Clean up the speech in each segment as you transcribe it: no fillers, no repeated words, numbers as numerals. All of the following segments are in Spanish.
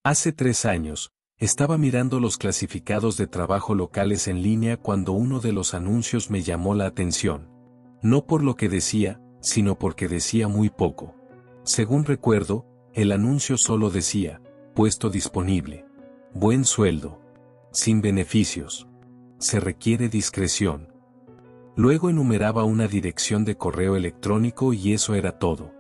Hace 3 años, estaba mirando los clasificados de trabajo locales en línea cuando uno de los anuncios me llamó la atención. No por lo que decía, sino porque decía muy poco. Según recuerdo, el anuncio solo decía, puesto disponible. Buen sueldo. Sin beneficios. Se requiere discreción. Luego enumeraba una dirección de correo electrónico y eso era todo.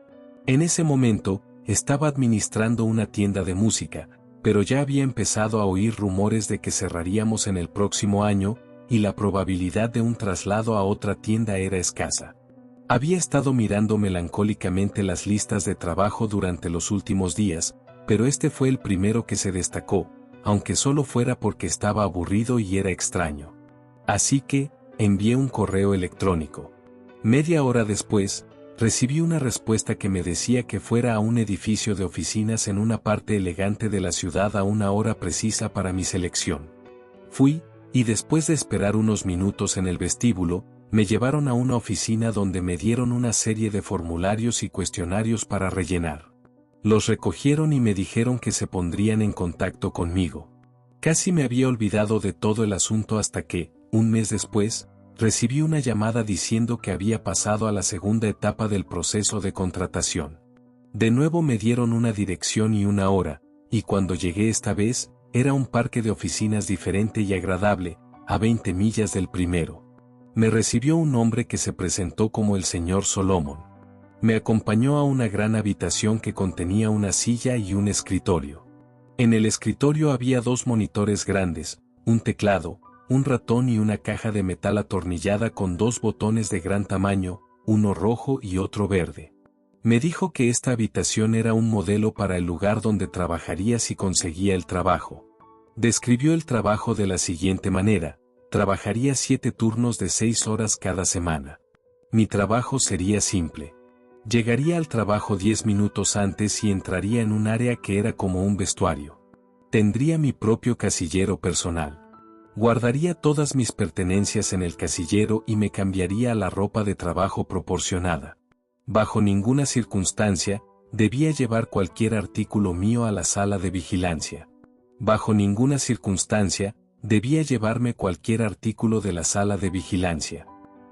En ese momento, estaba administrando una tienda de música, pero ya había empezado a oír rumores de que cerraríamos en el próximo año, y la probabilidad de un traslado a otra tienda era escasa. Había estado mirando melancólicamente las listas de trabajo durante los últimos días, pero este fue el primero que se destacó, aunque solo fuera porque estaba aburrido y era extraño. Así que, envié un correo electrónico. Media hora después, recibí una respuesta que me decía que fuera a un edificio de oficinas en una parte elegante de la ciudad a una hora precisa para mi selección. Fui, y después de esperar unos minutos en el vestíbulo, me llevaron a una oficina donde me dieron una serie de formularios y cuestionarios para rellenar. Los recogieron y me dijeron que se pondrían en contacto conmigo. Casi me había olvidado de todo el asunto hasta que, un mes después, recibí una llamada diciendo que había pasado a la segunda etapa del proceso de contratación. De nuevo me dieron una dirección y una hora, y cuando llegué esta vez, era un parque de oficinas diferente y agradable, a 20 millas del primero. Me recibió un hombre que se presentó como el señor Solomon. Me acompañó a una gran habitación que contenía una silla y un escritorio. En el escritorio había 2 monitores grandes, un teclado, un ratón y una caja de metal atornillada con 2 botones de gran tamaño, uno rojo y otro verde. Me dijo que esta habitación era un modelo para el lugar donde trabajaría si conseguía el trabajo. Describió el trabajo de la siguiente manera: trabajaría 7 turnos de 6 horas cada semana. Mi trabajo sería simple. Llegaría al trabajo 10 minutos antes y entraría en un área que era como un vestuario. Tendría mi propio casillero personal. Guardaría todas mis pertenencias en el casillero y me cambiaría a la ropa de trabajo proporcionada. Bajo ninguna circunstancia, debía llevar cualquier artículo mío a la sala de vigilancia. Bajo ninguna circunstancia, debía llevarme cualquier artículo de la sala de vigilancia.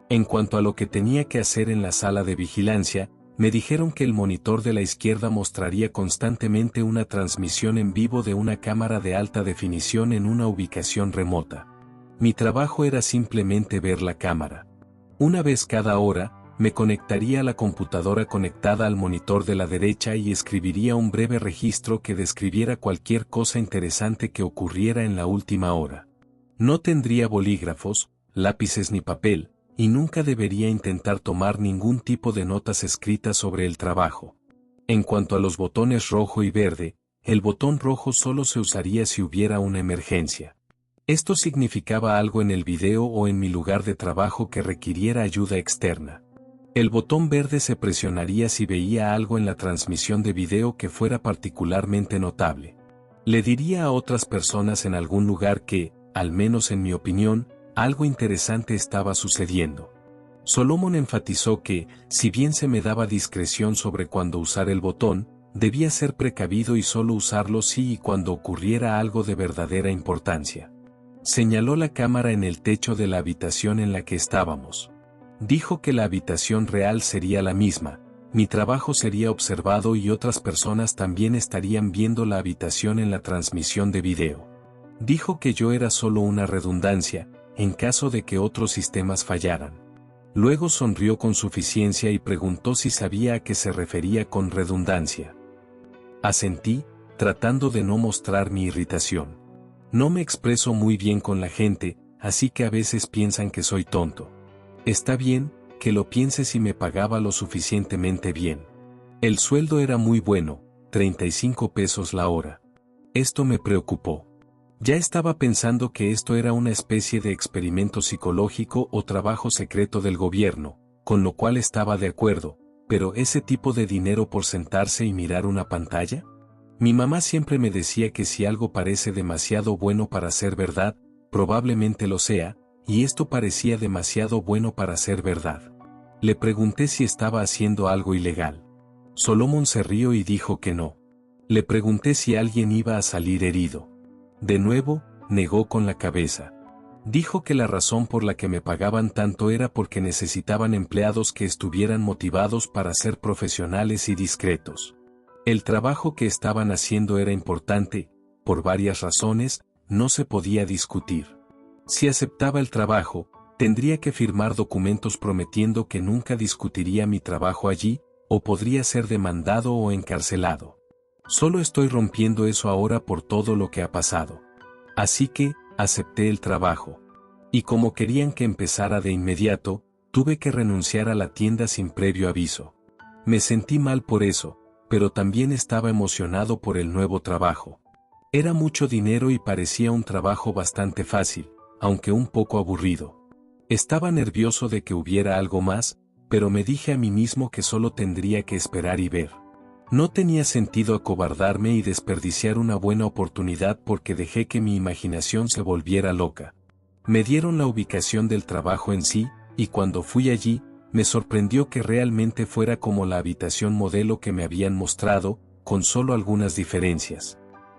En cuanto a lo que tenía que hacer en la sala de vigilancia, me dijeron que el monitor de la izquierda mostraría constantemente una transmisión en vivo de una cámara de alta definición en una ubicación remota. Mi trabajo era simplemente ver la cámara. Una vez cada hora, me conectaría a la computadora conectada al monitor de la derecha y escribiría un breve registro que describiera cualquier cosa interesante que ocurriera en la última hora. No tendría bolígrafos, lápices ni papel, y nunca debería intentar tomar ningún tipo de notas escritas sobre el trabajo. En cuanto a los botones rojo y verde, el botón rojo solo se usaría si hubiera una emergencia. Esto significaba algo en el video o en mi lugar de trabajo que requiriera ayuda externa. El botón verde se presionaría si veía algo en la transmisión de video que fuera particularmente notable. Le diría a otras personas en algún lugar que, al menos en mi opinión, algo interesante estaba sucediendo. Solomon enfatizó que, si bien se me daba discreción sobre cuándo usar el botón, debía ser precavido y solo usarlo si y cuando ocurriera algo de verdadera importancia. Señaló la cámara en el techo de la habitación en la que estábamos. Dijo que la habitación real sería la misma, mi trabajo sería observado y otras personas también estarían viendo la habitación en la transmisión de video. Dijo que yo era solo una redundancia, en caso de que otros sistemas fallaran. Luego sonrió con suficiencia y preguntó si sabía a qué se refería con redundancia. Asentí, tratando de no mostrar mi irritación. No me expreso muy bien con la gente, así que a veces piensan que soy tonto. Está bien, que lo piense si me pagaba lo suficientemente bien. El sueldo era muy bueno, 35 pesos la hora. Esto me preocupó. Ya estaba pensando que esto era una especie de experimento psicológico o trabajo secreto del gobierno, con lo cual estaba de acuerdo, pero ese tipo de dinero por sentarse y mirar una pantalla. Mi mamá siempre me decía que si algo parece demasiado bueno para ser verdad, probablemente lo sea, y esto parecía demasiado bueno para ser verdad. Le pregunté si estaba haciendo algo ilegal. Solomon se rió y dijo que no. Le pregunté si alguien iba a salir herido. De nuevo, negó con la cabeza. Dijo que la razón por la que me pagaban tanto era porque necesitaban empleados que estuvieran motivados para ser profesionales y discretos. El trabajo que estaban haciendo era importante, por varias razones, no se podía discutir. Si aceptaba el trabajo, tendría que firmar documentos prometiendo que nunca discutiría mi trabajo allí, o podría ser demandado o encarcelado. Solo estoy rompiendo eso ahora por todo lo que ha pasado. Así que, acepté el trabajo. Y como querían que empezara de inmediato, tuve que renunciar a la tienda sin previo aviso. Me sentí mal por eso, pero también estaba emocionado por el nuevo trabajo. Era mucho dinero y parecía un trabajo bastante fácil, aunque un poco aburrido. Estaba nervioso de que hubiera algo más, pero me dije a mí mismo que solo tendría que esperar y ver. No tenía sentido acobardarme y desperdiciar una buena oportunidad porque dejé que mi imaginación se volviera loca. Me dieron la ubicación del trabajo en sí, y cuando fui allí, me sorprendió que realmente fuera como la habitación modelo que me habían mostrado, con solo algunas diferencias.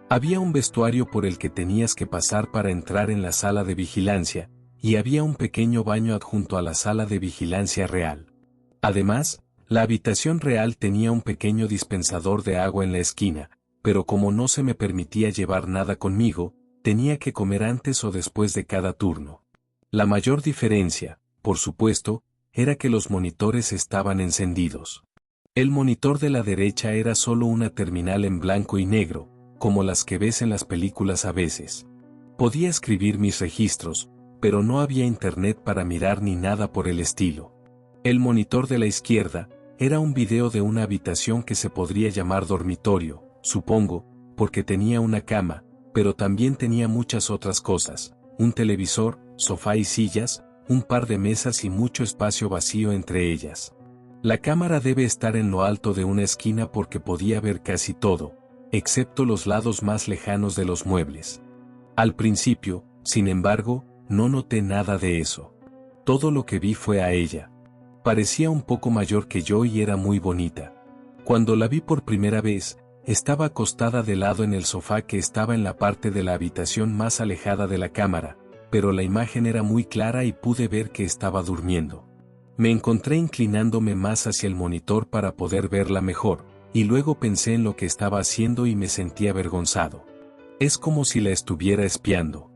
Había un vestuario por el que tenías que pasar para entrar en la sala de vigilancia, y había un pequeño baño adjunto a la sala de vigilancia real. Además, la habitación real tenía un pequeño dispensador de agua en la esquina, pero como no se me permitía llevar nada conmigo, tenía que comer antes o después de cada turno. La mayor diferencia, por supuesto, era que los monitores estaban encendidos. El monitor de la derecha era solo una terminal en blanco y negro, como las que ves en las películas a veces. Podía escribir mis registros, pero no había internet para mirar ni nada por el estilo. El monitor de la izquierda era un video de una habitación que se podría llamar dormitorio, supongo, porque tenía una cama, pero también tenía muchas otras cosas, un televisor, sofá y sillas, un par de mesas y mucho espacio vacío entre ellas. La cámara debe estar en lo alto de una esquina porque podía ver casi todo, excepto los lados más lejanos de los muebles. Al principio, sin embargo, no noté nada de eso. Todo lo que vi fue a ella. Parecía un poco mayor que yo y era muy bonita. Cuando la vi por primera vez, estaba acostada de lado en el sofá que estaba en la parte de la habitación más alejada de la cámara, pero la imagen era muy clara y pude ver que estaba durmiendo. Me encontré inclinándome más hacia el monitor para poder verla mejor, y luego pensé en lo que estaba haciendo y me sentí avergonzado. Es como si la estuviera espiando.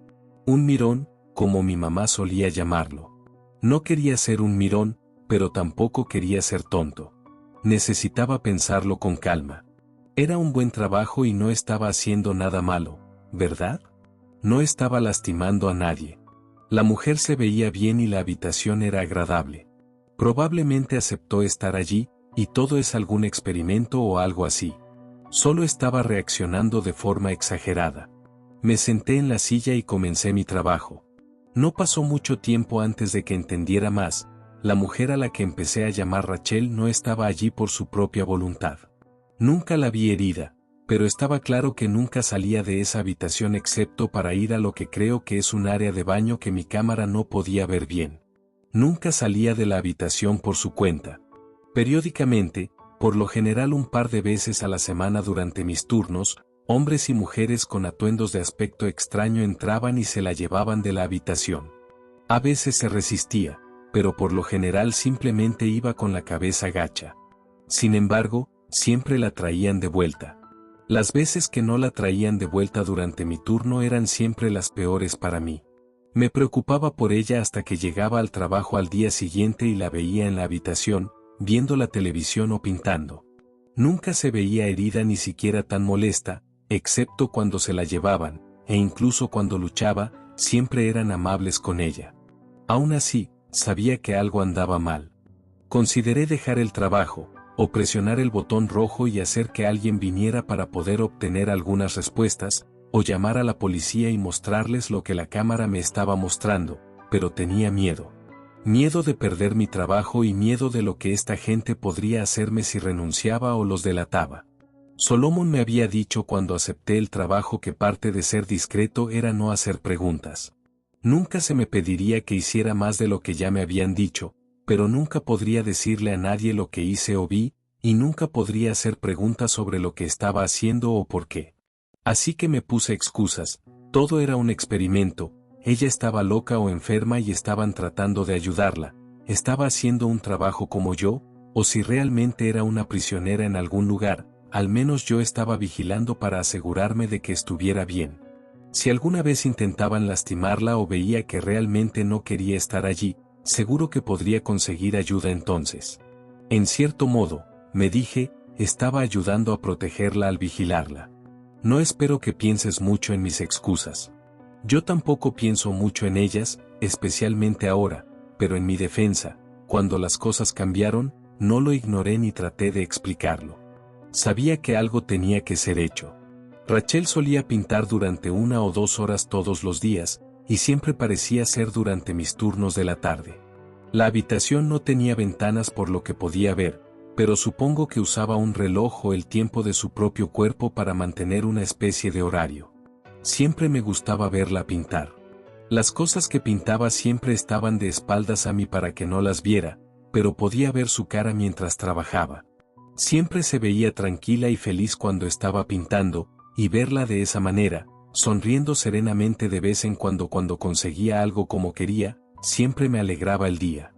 Un mirón, como mi mamá solía llamarlo. No quería ser un mirón, pero tampoco quería ser tonto. Necesitaba pensarlo con calma. Era un buen trabajo y no estaba haciendo nada malo, ¿verdad? No estaba lastimando a nadie. La mujer se veía bien y la habitación era agradable. Probablemente aceptó estar allí, y todo es algún experimento o algo así. Solo estaba reaccionando de forma exagerada. Me senté en la silla y comencé mi trabajo. No pasó mucho tiempo antes de que entendiera más. La mujer a la que empecé a llamar Rachel no estaba allí por su propia voluntad. Nunca la vi herida, pero estaba claro que nunca salía de esa habitación excepto para ir a lo que creo que es un área de baño que mi cámara no podía ver bien. Nunca salía de la habitación por su cuenta. Periódicamente, por lo general un par de veces a la semana durante mis turnos, hombres y mujeres con atuendos de aspecto extraño entraban y se la llevaban de la habitación. A veces se resistía, pero por lo general simplemente iba con la cabeza gacha. Sin embargo, siempre la traían de vuelta. Las veces que no la traían de vuelta durante mi turno eran siempre las peores para mí. Me preocupaba por ella hasta que llegaba al trabajo al día siguiente y la veía en la habitación, viendo la televisión o pintando. Nunca se veía herida ni siquiera tan molesta, excepto cuando se la llevaban, e incluso cuando luchaba, siempre eran amables con ella. Aún así, sabía que algo andaba mal. Consideré dejar el trabajo, o presionar el botón rojo y hacer que alguien viniera para poder obtener algunas respuestas, o llamar a la policía y mostrarles lo que la cámara me estaba mostrando, pero tenía miedo. Miedo de perder mi trabajo y miedo de lo que esta gente podría hacerme si renunciaba o los delataba. Solomon me había dicho cuando acepté el trabajo que parte de ser discreto era no hacer preguntas. Nunca se me pediría que hiciera más de lo que ya me habían dicho, pero nunca podría decirle a nadie lo que hice o vi, y nunca podría hacer preguntas sobre lo que estaba haciendo o por qué. Así que me puse excusas, todo era un experimento, ella estaba loca o enferma y estaban tratando de ayudarla, estaba haciendo un trabajo como yo, o si realmente era una prisionera en algún lugar, al menos yo estaba vigilando para asegurarme de que estuviera bien. Si alguna vez intentaban lastimarla o veía que realmente no quería estar allí, seguro que podría conseguir ayuda entonces. En cierto modo, me dije, estaba ayudando a protegerla al vigilarla. No espero que pienses mucho en mis excusas. Yo tampoco pienso mucho en ellas, especialmente ahora, pero en mi defensa, cuando las cosas cambiaron, no lo ignoré ni traté de explicarlo. Sabía que algo tenía que ser hecho. Rachel solía pintar durante 1 o 2 horas todos los días, y siempre parecía ser durante mis turnos de la tarde. La habitación no tenía ventanas por lo que podía ver, pero supongo que usaba un reloj o el tiempo de su propio cuerpo para mantener una especie de horario. Siempre me gustaba verla pintar. Las cosas que pintaba siempre estaban de espaldas a mí para que no las viera, pero podía ver su cara mientras trabajaba. Siempre se veía tranquila y feliz cuando estaba pintando, y verla de esa manera, sonriendo serenamente de vez en cuando conseguía algo como quería, siempre me alegraba el día.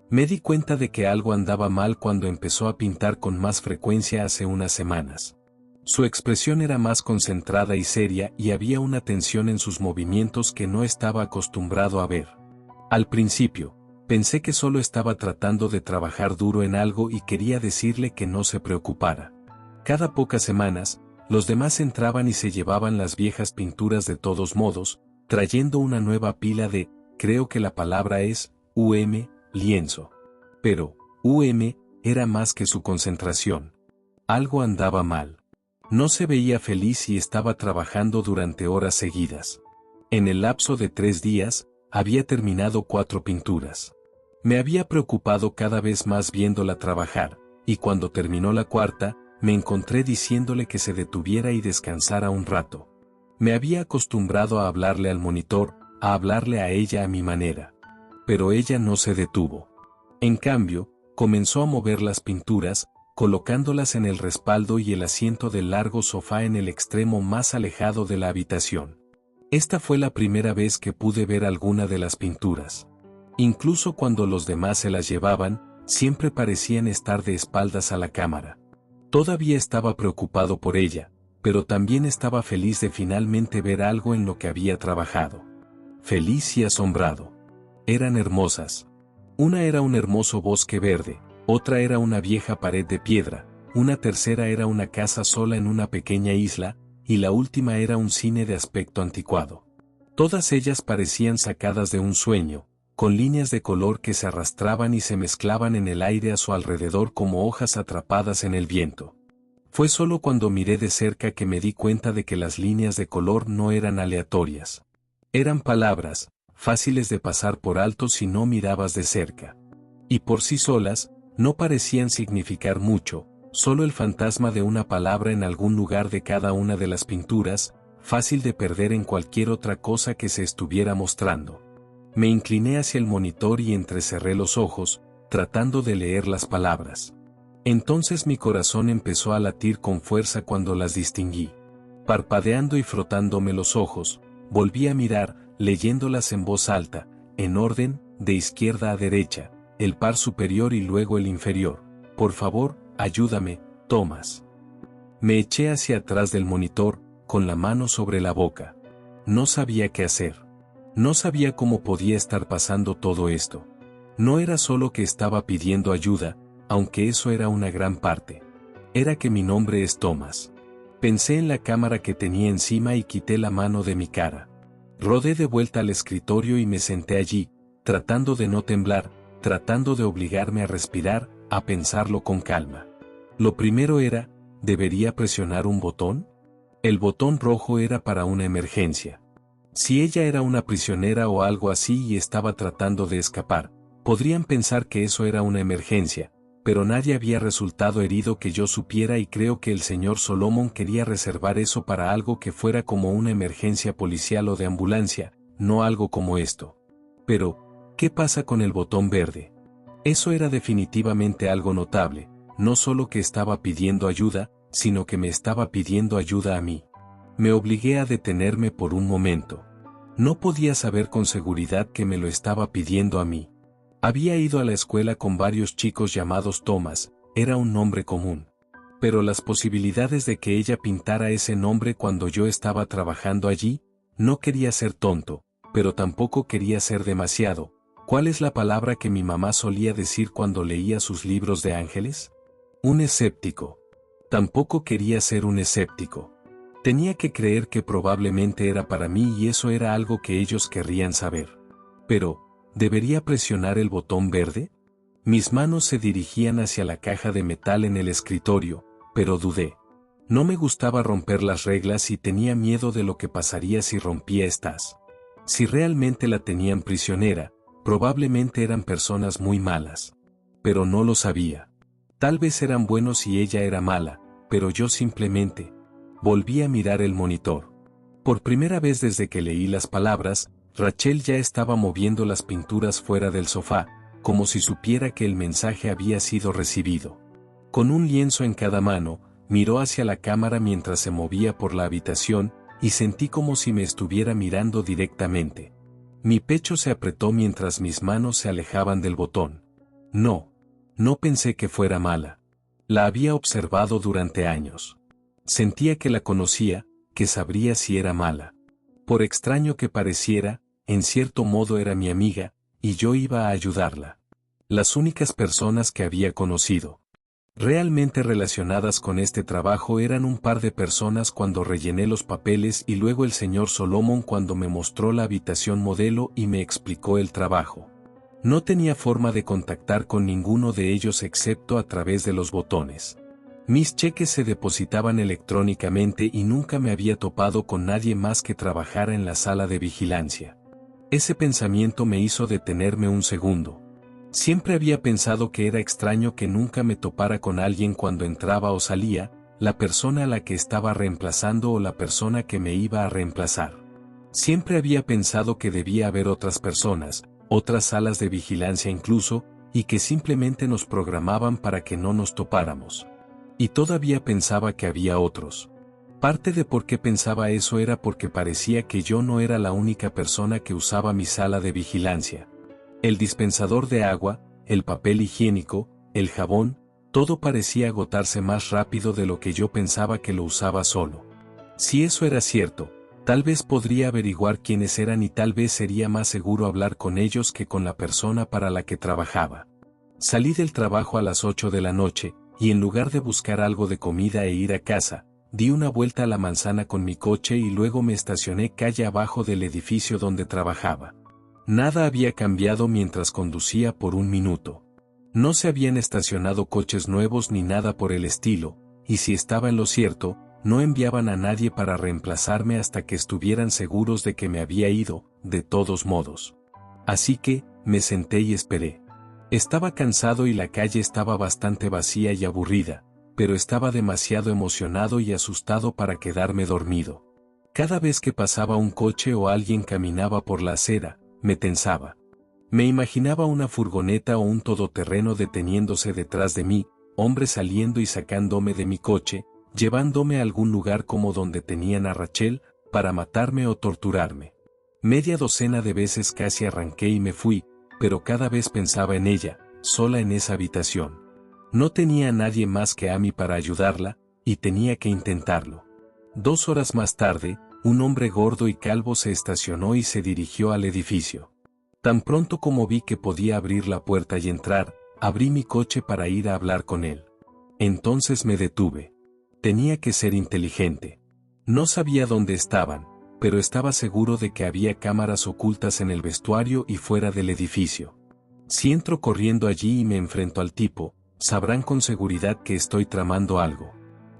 Me di cuenta de que algo andaba mal cuando empezó a pintar con más frecuencia hace unas semanas. Su expresión era más concentrada y seria y había una tensión en sus movimientos que no estaba acostumbrado a ver. Al principio, pensé que solo estaba tratando de trabajar duro en algo y quería decirle que no se preocupara. Cada pocas semanas, los demás entraban y se llevaban las viejas pinturas de todos modos, trayendo una nueva pila de, creo que la palabra es, lienzo. Pero, era más que su concentración. Algo andaba mal. No se veía feliz y estaba trabajando durante horas seguidas. En el lapso de 3 días, había terminado 4 pinturas. Me había preocupado cada vez más viéndola trabajar, y cuando terminó la 4ª, me encontré diciéndole que se detuviera y descansara un rato. Me había acostumbrado a hablarle al monitor, a hablarle a ella a mi manera. Pero ella no se detuvo. En cambio, comenzó a mover las pinturas, colocándolas en el respaldo y el asiento del largo sofá en el extremo más alejado de la habitación. Esta fue la primera vez que pude ver alguna de las pinturas. Incluso cuando los demás se las llevaban, siempre parecían estar de espaldas a la cámara. Todavía estaba preocupado por ella, pero también estaba feliz de finalmente ver algo en lo que había trabajado. Feliz y asombrado. Eran hermosas. Una era un hermoso bosque verde, otra era una vieja pared de piedra, una tercera era una casa sola en una pequeña isla, y la última era un cine de aspecto anticuado. Todas ellas parecían sacadas de un sueño, con líneas de color que se arrastraban y se mezclaban en el aire a su alrededor como hojas atrapadas en el viento. Fue solo cuando miré de cerca que me di cuenta de que las líneas de color no eran aleatorias. Eran palabras, fáciles de pasar por alto si no mirabas de cerca. Y por sí solas, no parecían significar mucho, solo el fantasma de una palabra en algún lugar de cada una de las pinturas, fácil de perder en cualquier otra cosa que se estuviera mostrando. Me incliné hacia el monitor y entrecerré los ojos, tratando de leer las palabras. Entonces mi corazón empezó a latir con fuerza cuando las distinguí. Parpadeando y frotándome los ojos, volví a mirar, leyéndolas en voz alta, en orden, de izquierda a derecha, el par superior y luego el inferior. Por favor, ayúdame, Thomas. Me eché hacia atrás del monitor, con la mano sobre la boca. No sabía qué hacer. No sabía cómo podía estar pasando todo esto. No era solo que estaba pidiendo ayuda, aunque eso era una gran parte. Era que mi nombre es Thomas. Pensé en la cámara que tenía encima y quité la mano de mi cara. Rodé de vuelta al escritorio y me senté allí, tratando de no temblar, tratando de obligarme a respirar, a pensarlo con calma. Lo primero era, ¿debería presionar un botón? El botón rojo era para una emergencia. Si ella era una prisionera o algo así y estaba tratando de escapar, podrían pensar que eso era una emergencia, pero nadie había resultado herido que yo supiera y creo que el señor Solomon quería reservar eso para algo que fuera como una emergencia policial o de ambulancia, no algo como esto. Pero, ¿qué pasa con el botón verde? Eso era definitivamente algo notable, no solo que estaba pidiendo ayuda, sino que me estaba pidiendo ayuda a mí. Me obligué a detenerme por un momento. No podía saber con seguridad que me lo estaba pidiendo a mí. Había ido a la escuela con varios chicos llamados Thomas, era un nombre común. Pero las posibilidades de que ella pintara ese nombre cuando yo estaba trabajando allí, no quería ser tonto, pero tampoco quería ser demasiado. ¿Cuál es la palabra que mi mamá solía decir cuando leía sus libros de ángeles? Un escéptico. Tampoco quería ser un escéptico. Tenía que creer que probablemente era para mí y eso era algo que ellos querrían saber. Pero, ¿debería presionar el botón verde? Mis manos se dirigían hacia la caja de metal en el escritorio, pero dudé. No me gustaba romper las reglas y tenía miedo de lo que pasaría si rompía estas. Si realmente la tenían prisionera, probablemente eran personas muy malas. Pero no lo sabía. Tal vez eran buenos y ella era mala, pero yo simplemente volví a mirar el monitor. Por primera vez desde que leí las palabras, Rachel ya estaba moviendo las pinturas fuera del sofá, como si supiera que el mensaje había sido recibido. Con un lienzo en cada mano, miró hacia la cámara mientras se movía por la habitación, y sentí como si me estuviera mirando directamente. Mi pecho se apretó mientras mis manos se alejaban del botón. No pensé que fuera mala. La había observado durante años. Sentía que la conocía, que sabría si era mala. Por extraño que pareciera, en cierto modo era mi amiga, y yo iba a ayudarla. Las únicas personas que había conocido realmente relacionadas con este trabajo eran un par de personas cuando rellené los papeles y luego el señor Solomon cuando me mostró la habitación modelo y me explicó el trabajo. No tenía forma de contactar con ninguno de ellos excepto a través de los botones. Mis cheques se depositaban electrónicamente y nunca me había topado con nadie más que trabajara en la sala de vigilancia. Ese pensamiento me hizo detenerme un segundo. Siempre había pensado que era extraño que nunca me topara con alguien cuando entraba o salía, la persona a la que estaba reemplazando o la persona que me iba a reemplazar. Siempre había pensado que debía haber otras personas, otras salas de vigilancia incluso, y que simplemente nos programaban para que no nos topáramos. Y todavía pensaba que había otros. Parte de por qué pensaba eso era porque parecía que yo no era la única persona que usaba mi sala de vigilancia. El dispensador de agua, el papel higiénico, el jabón, todo parecía agotarse más rápido de lo que yo pensaba que lo usaba solo. Si eso era cierto, tal vez podría averiguar quiénes eran y tal vez sería más seguro hablar con ellos que con la persona para la que trabajaba. Salí del trabajo a las 8 de la noche, y en lugar de buscar algo de comida e ir a casa, di una vuelta a la manzana con mi coche y luego me estacioné calle abajo del edificio donde trabajaba. Nada había cambiado mientras conducía por un minuto. No se habían estacionado coches nuevos ni nada por el estilo, y si estaba en lo cierto, no enviaban a nadie para reemplazarme hasta que estuvieran seguros de que me había ido, de todos modos. Así que, me senté y esperé. Estaba cansado y la calle estaba bastante vacía y aburrida, pero estaba demasiado emocionado y asustado para quedarme dormido. Cada vez que pasaba un coche o alguien caminaba por la acera, me tensaba. Me imaginaba una furgoneta o un todoterreno deteniéndose detrás de mí, hombres saliendo y sacándome de mi coche, llevándome a algún lugar como donde tenían a Rachel, para matarme o torturarme. Media docena de veces casi arranqué y me fui, pero cada vez pensaba en ella, sola en esa habitación. No tenía a nadie más que a mí para ayudarla, y tenía que intentarlo. 2 horas más tarde, un hombre gordo y calvo se estacionó y se dirigió al edificio. Tan pronto como vi que podía abrir la puerta y entrar, abrí mi coche para ir a hablar con él. Entonces me detuve. Tenía que ser inteligente. No sabía dónde estaban, pero estaba seguro de que había cámaras ocultas en el vestuario y fuera del edificio. Si entro corriendo allí y me enfrento al tipo, sabrán con seguridad que estoy tramando algo.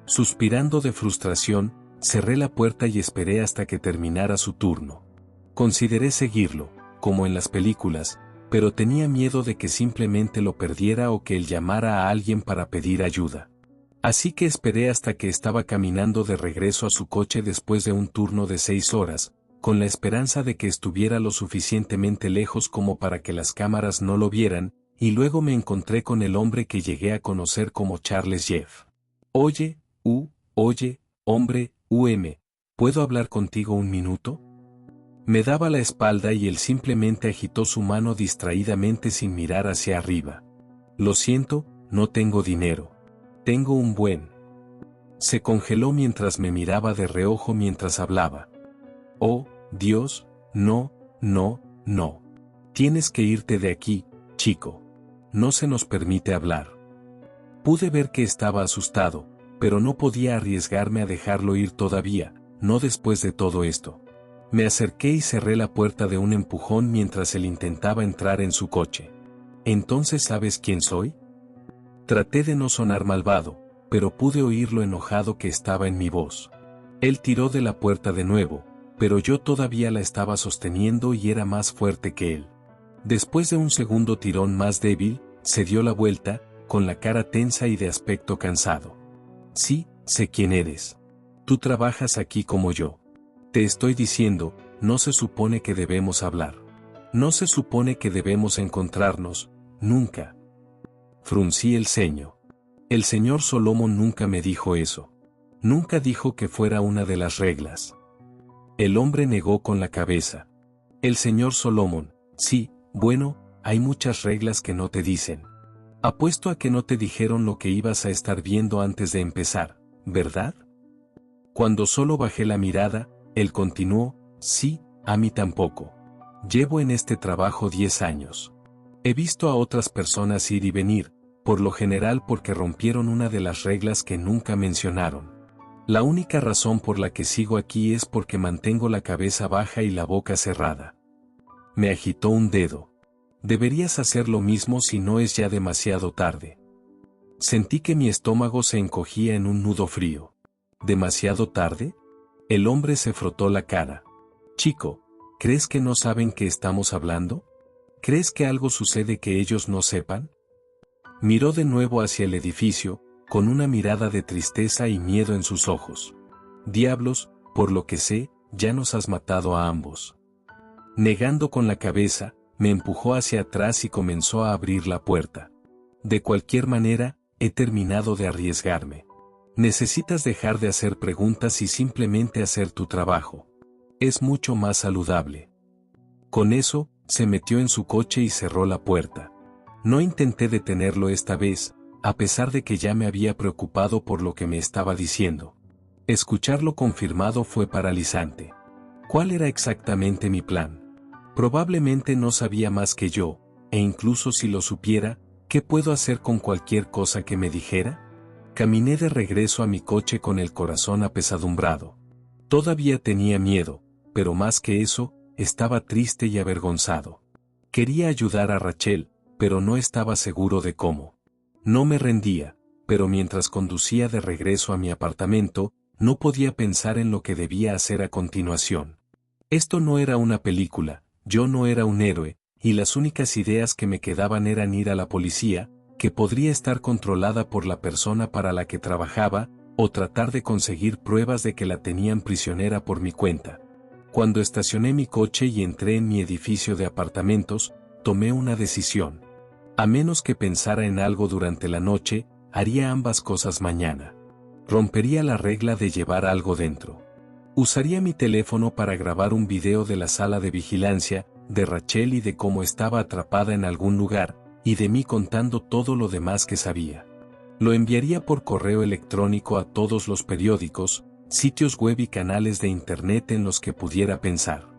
Suspirando de frustración, cerré la puerta y esperé hasta que terminara su turno. Consideré seguirlo, como en las películas, pero tenía miedo de que simplemente lo perdiera o que él llamara a alguien para pedir ayuda. Así que esperé hasta que estaba caminando de regreso a su coche después de un turno de 6 horas, con la esperanza de que estuviera lo suficientemente lejos como para que las cámaras no lo vieran, y luego me encontré con el hombre que llegué a conocer como Charles Jeff. Oye, hombre, ¿puedo hablar contigo un minuto? Me daba la espalda y él simplemente agitó su mano distraídamente sin mirar hacia arriba. Lo siento, no tengo dinero. Tengo un buen. Se congeló mientras me miraba de reojo mientras hablaba. Oh, Dios, no. Tienes que irte de aquí, chico. No se nos permite hablar. Pude ver que estaba asustado, pero no podía arriesgarme a dejarlo ir todavía, no después de todo esto. Me acerqué y cerré la puerta de un empujón mientras él intentaba entrar en su coche. ¿Entonces sabes quién soy? Traté de no sonar malvado, pero pude oír lo enojado que estaba en mi voz. Él tiró de la puerta de nuevo, pero yo todavía la estaba sosteniendo y era más fuerte que él. Después de un segundo tirón más débil, se dio la vuelta, con la cara tensa y de aspecto cansado. Sí, sé quién eres. Tú trabajas aquí como yo. Te estoy diciendo, no se supone que debemos hablar. No se supone que debemos encontrarnos, nunca. Fruncí el ceño. El señor Solomon nunca me dijo eso. Nunca dijo que fuera una de las reglas. El hombre negó con la cabeza. El señor Solomon, sí, bueno, hay muchas reglas que no te dicen. Apuesto a que no te dijeron lo que ibas a estar viendo antes de empezar, ¿verdad? Cuando solo bajé la mirada, él continuó, sí, a mí tampoco. Llevo en este trabajo 10 años. He visto a otras personas ir y venir, por lo general porque rompieron una de las reglas que nunca mencionaron. La única razón por la que sigo aquí es porque mantengo la cabeza baja y la boca cerrada. Me agitó un dedo. Deberías hacer lo mismo si no es ya demasiado tarde. Sentí que mi estómago se encogía en un nudo frío. ¿Demasiado tarde? El hombre se frotó la cara. Chico, ¿crees que no saben que estamos hablando? ¿Crees que algo sucede que ellos no sepan? Miró de nuevo hacia el edificio, con una mirada de tristeza y miedo en sus ojos. Diablos, por lo que sé, ya nos has matado a ambos. Negando con la cabeza, me empujó hacia atrás y comenzó a abrir la puerta. De cualquier manera, he terminado de arriesgarme. Necesitas dejar de hacer preguntas y simplemente hacer tu trabajo. Es mucho más saludable. Con eso, se metió en su coche y cerró la puerta. No intenté detenerlo esta vez, a pesar de que ya me había preocupado por lo que me estaba diciendo. Escucharlo confirmado fue paralizante. ¿Cuál era exactamente mi plan? Probablemente no sabía más que yo, e incluso si lo supiera, ¿qué puedo hacer con cualquier cosa que me dijera? Caminé de regreso a mi coche con el corazón apesadumbrado. Todavía tenía miedo, pero más que eso, estaba triste y avergonzado. Quería ayudar a Rachel, pero no estaba seguro de cómo. No me rendía, pero mientras conducía de regreso a mi apartamento, no podía pensar en lo que debía hacer a continuación. Esto no era una película, yo no era un héroe, y las únicas ideas que me quedaban eran ir a la policía, que podría estar controlada por la persona para la que trabajaba, o tratar de conseguir pruebas de que la tenían prisionera por mi cuenta. Cuando estacioné mi coche y entré en mi edificio de apartamentos, tomé una decisión. A menos que pensara en algo durante la noche, haría ambas cosas mañana. Rompería la regla de llevar algo dentro. Usaría mi teléfono para grabar un video de la sala de vigilancia, de Rachel y de cómo estaba atrapada en algún lugar, y de mí contando todo lo demás que sabía. Lo enviaría por correo electrónico a todos los periódicos, sitios web y canales de internet en los que pudiera pensar.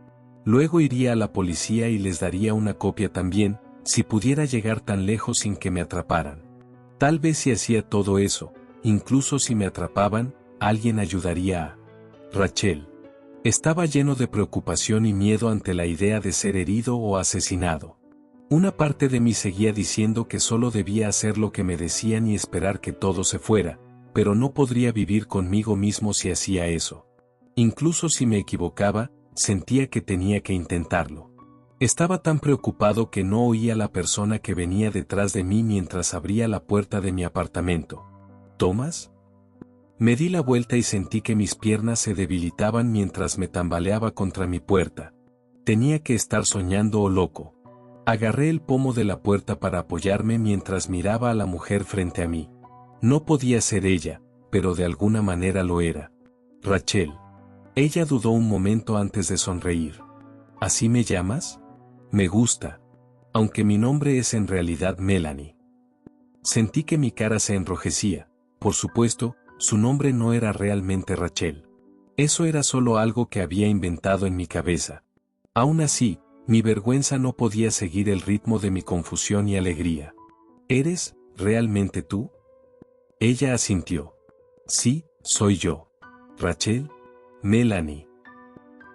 Luego iría a la policía y les daría una copia también, si pudiera llegar tan lejos sin que me atraparan. Tal vez si hacía todo eso, incluso si me atrapaban, alguien ayudaría a Rachel. Estaba lleno de preocupación y miedo ante la idea de ser herido o asesinado. Una parte de mí seguía diciendo que solo debía hacer lo que me decían y esperar que todo se fuera, pero no podría vivir conmigo mismo si hacía eso. Incluso si me equivocaba, sentía que tenía que intentarlo. Estaba tan preocupado que no oía a la persona que venía detrás de mí mientras abría la puerta de mi apartamento. ¿Thomas? Me di la vuelta y sentí que mis piernas se debilitaban mientras me tambaleaba contra mi puerta. Tenía que estar soñando o loco. Agarré el pomo de la puerta para apoyarme mientras miraba a la mujer frente a mí. No podía ser ella, pero de alguna manera lo era. Rachel. Ella dudó un momento antes de sonreír. ¿Así me llamas? Me gusta. Aunque mi nombre es en realidad Melanie. Sentí que mi cara se enrojecía. Por supuesto, su nombre no era realmente Rachel. Eso era solo algo que había inventado en mi cabeza. Aún así, mi vergüenza no podía seguir el ritmo de mi confusión y alegría. ¿Eres, realmente tú? Ella asintió. Sí, soy yo. Rachel. Melanie.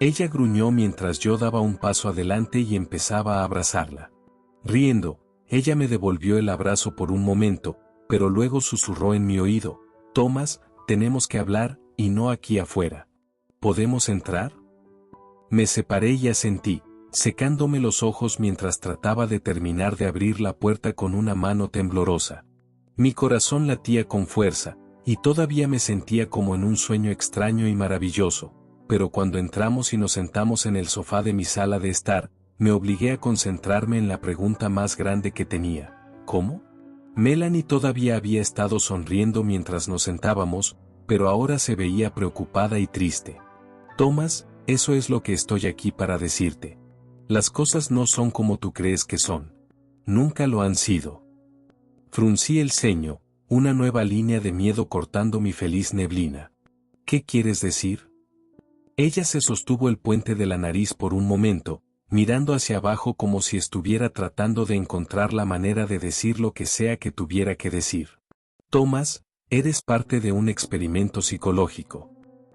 Ella gruñó mientras yo daba un paso adelante y empezaba a abrazarla. Riendo, ella me devolvió el abrazo por un momento, pero luego susurró en mi oído: Thomas, tenemos que hablar, y no aquí afuera. ¿Podemos entrar? Me separé y asentí, secándome los ojos mientras trataba de terminar de abrir la puerta con una mano temblorosa. Mi corazón latía con fuerza, y todavía me sentía como en un sueño extraño y maravilloso, pero cuando entramos y nos sentamos en el sofá de mi sala de estar, me obligué a concentrarme en la pregunta más grande que tenía. ¿Cómo? Melanie todavía había estado sonriendo mientras nos sentábamos, pero ahora se veía preocupada y triste. Thomas, eso es lo que estoy aquí para decirte. Las cosas no son como tú crees que son. Nunca lo han sido. Fruncí el ceño, una nueva línea de miedo cortando mi feliz neblina. ¿Qué quieres decir? Ella se sostuvo el puente de la nariz por un momento, mirando hacia abajo como si estuviera tratando de encontrar la manera de decir lo que sea que tuviera que decir. Thomas, eres parte de un experimento psicológico.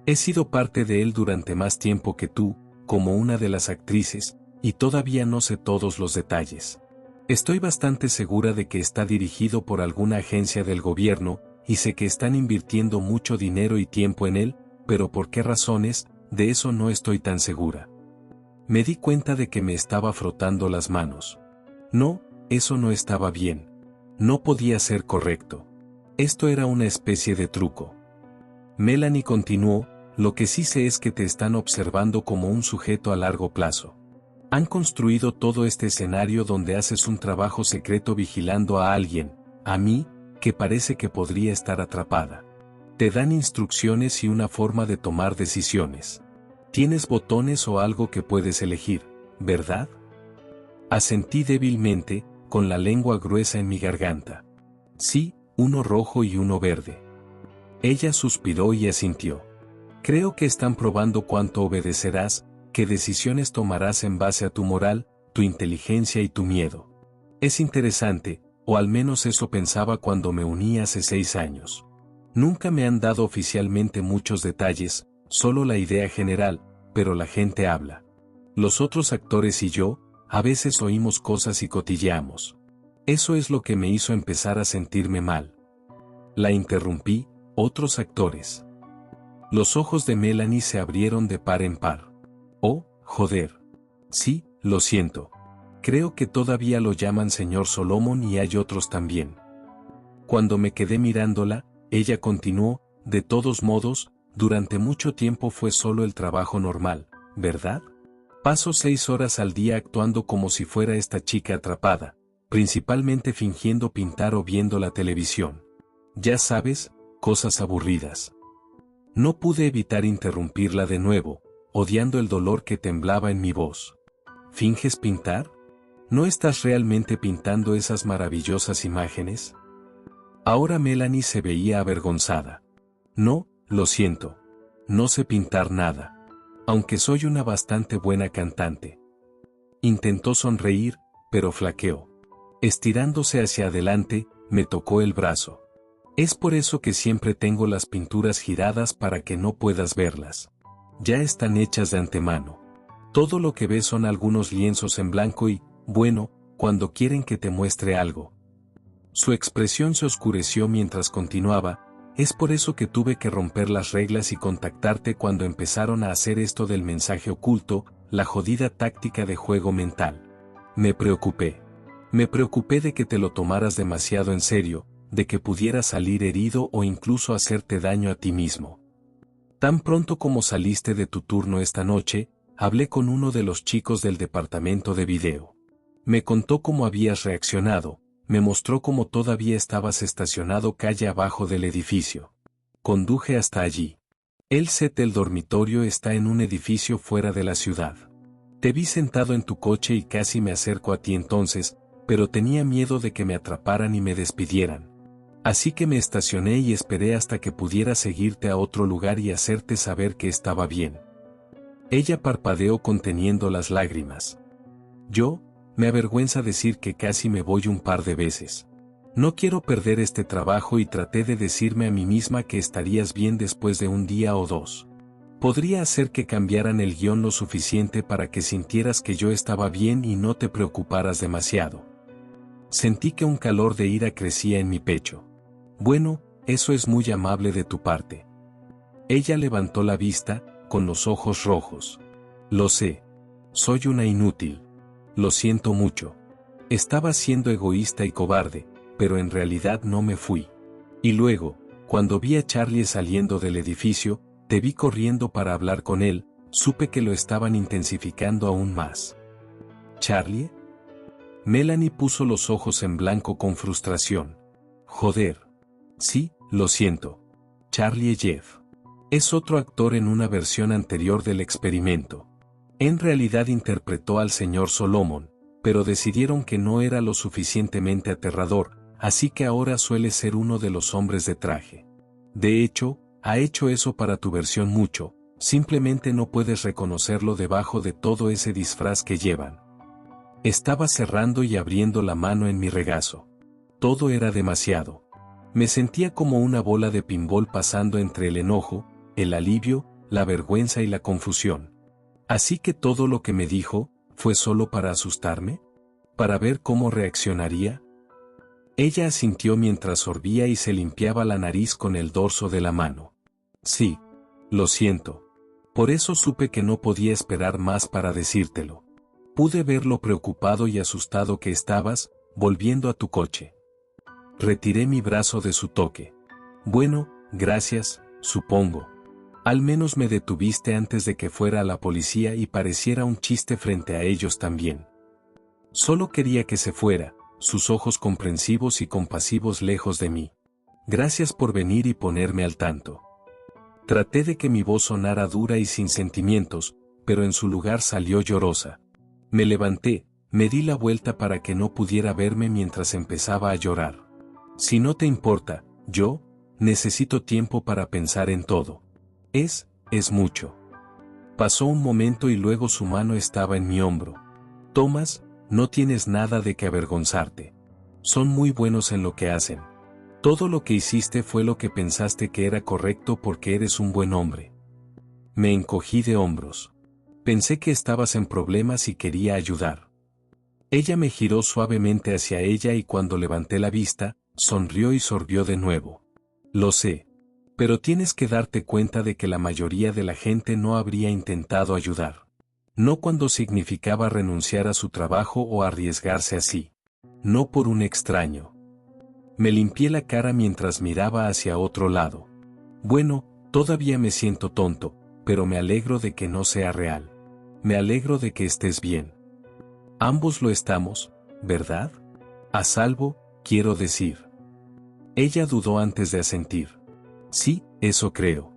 He sido parte de él durante más tiempo que tú, como una de las actrices, y todavía no sé todos los detalles. Estoy bastante segura de que está dirigido por alguna agencia del gobierno, y sé que están invirtiendo mucho dinero y tiempo en él, pero ¿por qué razones? De eso no estoy tan segura. Me di cuenta de que me estaba frotando las manos. No, eso no estaba bien. No podía ser correcto. Esto era una especie de truco. Melanie continuó: lo que sí sé es que te están observando como un sujeto a largo plazo. Han construido todo este escenario donde haces un trabajo secreto vigilando a alguien, a mí, que parece que podría estar atrapada. Te dan instrucciones y una forma de tomar decisiones. Tienes botones o algo que puedes elegir, ¿verdad? Asentí débilmente, con la lengua gruesa en mi garganta. Sí, uno rojo y uno verde. Ella suspiró y asintió. Creo que están probando cuánto obedecerás, qué decisiones tomarás en base a tu moral, tu inteligencia y tu miedo. Es interesante, o al menos eso pensaba cuando me uní hace 6 años. Nunca me han dado oficialmente muchos detalles, solo la idea general, pero la gente habla. Los otros actores y yo, a veces oímos cosas y cotilleamos. Eso es lo que me hizo empezar a sentirme mal. La interrumpí: otros actores. Los ojos de Melanie se abrieron de par en par. Oh, joder. Sí, lo siento. Creo que todavía lo llaman señor Solomon y hay otros también. Cuando me quedé mirándola, ella continuó: de todos modos, durante mucho tiempo fue solo el trabajo normal, ¿verdad? Paso 6 horas al día actuando como si fuera esta chica atrapada, principalmente fingiendo pintar o viendo la televisión. Ya sabes, cosas aburridas. No pude evitar interrumpirla de nuevo, odiando el dolor que temblaba en mi voz. ¿Finges pintar? ¿No estás realmente pintando esas maravillosas imágenes? Ahora Melanie se veía avergonzada. No, lo siento. No sé pintar nada. Aunque soy una bastante buena cantante. Intentó sonreír, pero flaqueó. Estirándose hacia adelante, me tocó el brazo. Es por eso que siempre tengo las pinturas giradas para que no puedas verlas. Ya están hechas de antemano. Todo lo que ves son algunos lienzos en blanco y, bueno, cuando quieren que te muestre algo. Su expresión se oscureció mientras continuaba: es por eso que tuve que romper las reglas y contactarte cuando empezaron a hacer esto del mensaje oculto, la jodida táctica de juego mental. Me preocupé. Me preocupé de que te lo tomaras demasiado en serio, de que pudieras salir herido o incluso hacerte daño a ti mismo. Tan pronto como saliste de tu turno esta noche, hablé con uno de los chicos del departamento de video. Me contó cómo habías reaccionado, me mostró cómo todavía estabas estacionado calle abajo del edificio. Conduje hasta allí. El set del dormitorio está en un edificio fuera de la ciudad. Te vi sentado en tu coche y casi me acerco a ti entonces, pero tenía miedo de que me atraparan y me despidieran. Así que me estacioné y esperé hasta que pudiera seguirte a otro lugar y hacerte saber que estaba bien. Ella parpadeó conteniendo las lágrimas. Me avergüenza decir que casi me voy un par de veces. No quiero perder este trabajo y traté de decirme a mí misma que estarías bien después de un día o dos. Podría hacer que cambiaran el guión lo suficiente para que sintieras que yo estaba bien y no te preocuparas demasiado. Sentí que un calor de ira crecía en mi pecho. Bueno, eso es muy amable de tu parte. Ella levantó la vista, con los ojos rojos. Lo sé. Soy una inútil. Lo siento mucho. Estaba siendo egoísta y cobarde, pero en realidad no me fui. Y luego, cuando vi a Charlie saliendo del edificio, te vi corriendo para hablar con él, supe que lo estaban intensificando aún más. ¿Charlie? Melanie puso los ojos en blanco con frustración. Joder. Sí, lo siento. Charlie Jeff. Es otro actor en una versión anterior del experimento. En realidad interpretó al señor Solomon, pero decidieron que no era lo suficientemente aterrador, así que ahora suele ser uno de los hombres de traje. De hecho, ha hecho eso para tu versión mucho, simplemente no puedes reconocerlo debajo de todo ese disfraz que llevan. Estaba cerrando y abriendo la mano en mi regazo. Todo era demasiado. Me sentía como una bola de pinball pasando entre el enojo, el alivio, la vergüenza y la confusión. Así que todo lo que me dijo, ¿fue solo para asustarme? ¿Para ver cómo reaccionaría? Ella asintió mientras sorbía y se limpiaba la nariz con el dorso de la mano. Sí. Lo siento. Por eso supe que no podía esperar más para decírtelo. Pude ver lo preocupado y asustado que estabas, volviendo a tu coche. Retiré mi brazo de su toque. Bueno, gracias, supongo. Al menos me detuviste antes de que fuera a la policía y pareciera un chiste frente a ellos también. Solo quería que se fuera, sus ojos comprensivos y compasivos lejos de mí. Gracias por venir y ponerme al tanto. Traté de que mi voz sonara dura y sin sentimientos, pero en su lugar salió llorosa. Me levanté, me di la vuelta para que no pudiera verme mientras empezaba a llorar. Si no te importa, necesito tiempo para pensar en todo. Es mucho. Pasó un momento y luego su mano estaba en mi hombro. Thomas, no tienes nada de que avergonzarte. Son muy buenos en lo que hacen. Todo lo que hiciste fue lo que pensaste que era correcto porque eres un buen hombre. Me encogí de hombros. Pensé que estabas en problemas y quería ayudar. Ella me giró suavemente hacia ella y cuando levanté la vista, sonrió y sorbió de nuevo. Lo sé. Pero tienes que darte cuenta de que la mayoría de la gente no habría intentado ayudar. No cuando significaba renunciar a su trabajo o arriesgarse así. No por un extraño. Me limpié la cara mientras miraba hacia otro lado. Bueno, todavía me siento tonto, pero me alegro de que no sea real. Me alegro de que estés bien. Ambos lo estamos, ¿verdad? A salvo, quiero decir. Ella dudó antes de asentir. Sí, eso creo.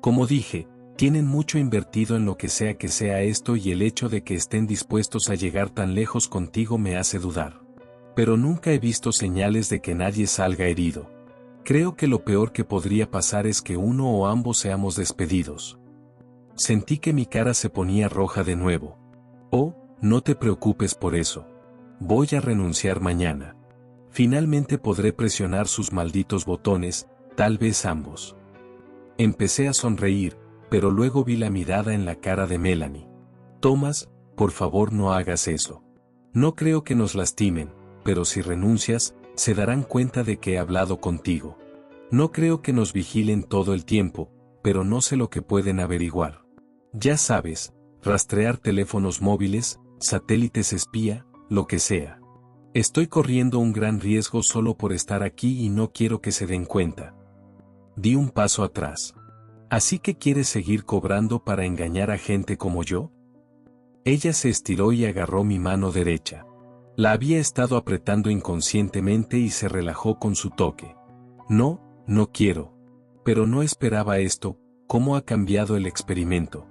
Como dije, tienen mucho invertido en lo que sea esto y el hecho de que estén dispuestos a llegar tan lejos contigo me hace dudar. Pero nunca he visto señales de que nadie salga herido. Creo que lo peor que podría pasar es que uno o ambos seamos despedidos. Sentí que mi cara se ponía roja de nuevo. Oh, no te preocupes por eso. Voy a renunciar mañana. Finalmente podré presionar sus malditos botones, tal vez ambos. Empecé a sonreír, pero luego vi la mirada en la cara de Melanie. Thomas, por favor no hagas eso. No creo que nos lastimen, pero si renuncias, se darán cuenta de que he hablado contigo. No creo que nos vigilen todo el tiempo, pero no sé lo que pueden averiguar. Ya sabes, rastrear teléfonos móviles, satélites espía, lo que sea. Estoy corriendo un gran riesgo solo por estar aquí y no quiero que se den cuenta. Di un paso atrás. ¿Así que quieres seguir cobrando para engañar a gente como yo? Ella se estiró y agarró mi mano derecha. La había estado apretando inconscientemente y se relajó con su toque. No, no quiero. Pero no esperaba esto. ¿Cómo ha cambiado el experimento?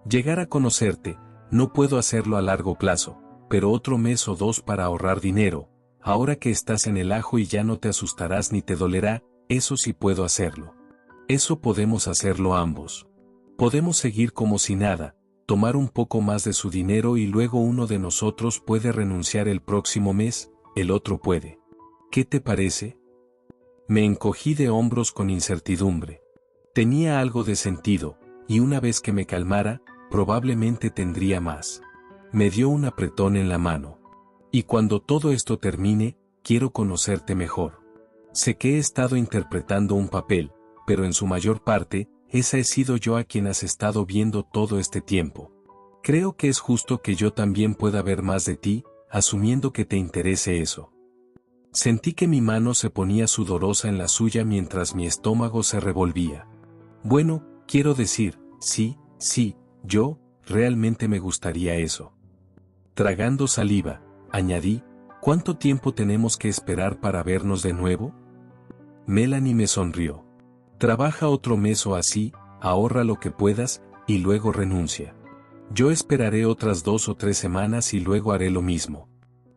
Llegar a conocerte, no puedo hacerlo a largo plazo, pero otro mes o dos para ahorrar dinero. Ahora que estás en el ajo y ya no te asustarás ni te dolerá, eso sí puedo hacerlo. Eso podemos hacerlo ambos. Podemos seguir como si nada, tomar un poco más de su dinero y luego uno de nosotros puede renunciar el próximo mes, el otro puede. ¿Qué te parece? Me encogí de hombros con incertidumbre. Tenía algo de sentido, y una vez que me calmara, probablemente tendría más. Me dio un apretón en la mano. Y cuando todo esto termine, quiero conocerte mejor. Sé que he estado interpretando un papel, pero en su mayor parte, esa he sido yo a quien has estado viendo todo este tiempo. Creo que es justo que yo también pueda ver más de ti, asumiendo que te interese eso. Sentí que mi mano se ponía sudorosa en la suya mientras mi estómago se revolvía. Bueno, quiero decir, sí, yo, realmente me gustaría eso. Tragando saliva, añadí, ¿cuánto tiempo tenemos que esperar para vernos de nuevo? Melanie me sonrió. Trabaja otro mes o así, ahorra lo que puedas, y luego renuncia. Yo esperaré otras 2 o 3 semanas y luego haré lo mismo.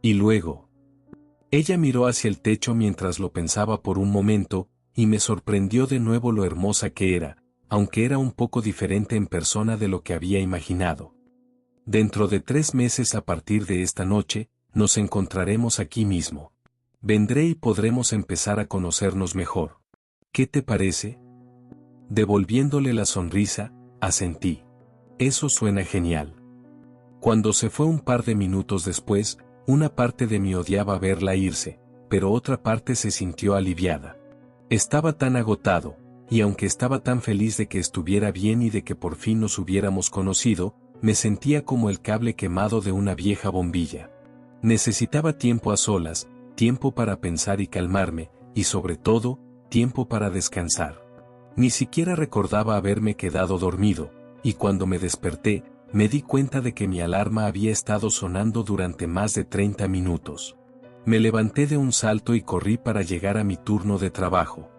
Y luego. Ella miró hacia el techo mientras lo pensaba por un momento, y me sorprendió de nuevo lo hermosa que era, aunque era un poco diferente en persona de lo que había imaginado. Dentro de 3 meses a partir de esta noche, nos encontraremos aquí mismo. Vendré y podremos empezar a conocernos mejor. ¿Qué te parece? Devolviéndole la sonrisa, asentí. Eso suena genial. Cuando se fue un par de minutos después, una parte de mí odiaba verla irse, pero otra parte se sintió aliviada. Estaba tan agotado, y aunque estaba tan feliz de que estuviera bien y de que por fin nos hubiéramos conocido, me sentía como el cable quemado de una vieja bombilla. Necesitaba tiempo a solas, tiempo para pensar y calmarme, y sobre todo, tiempo para descansar. Ni siquiera recordaba haberme quedado dormido, y cuando me desperté, me di cuenta de que mi alarma había estado sonando durante más de 30 minutos. Me levanté de un salto y corrí para llegar a mi turno de trabajo.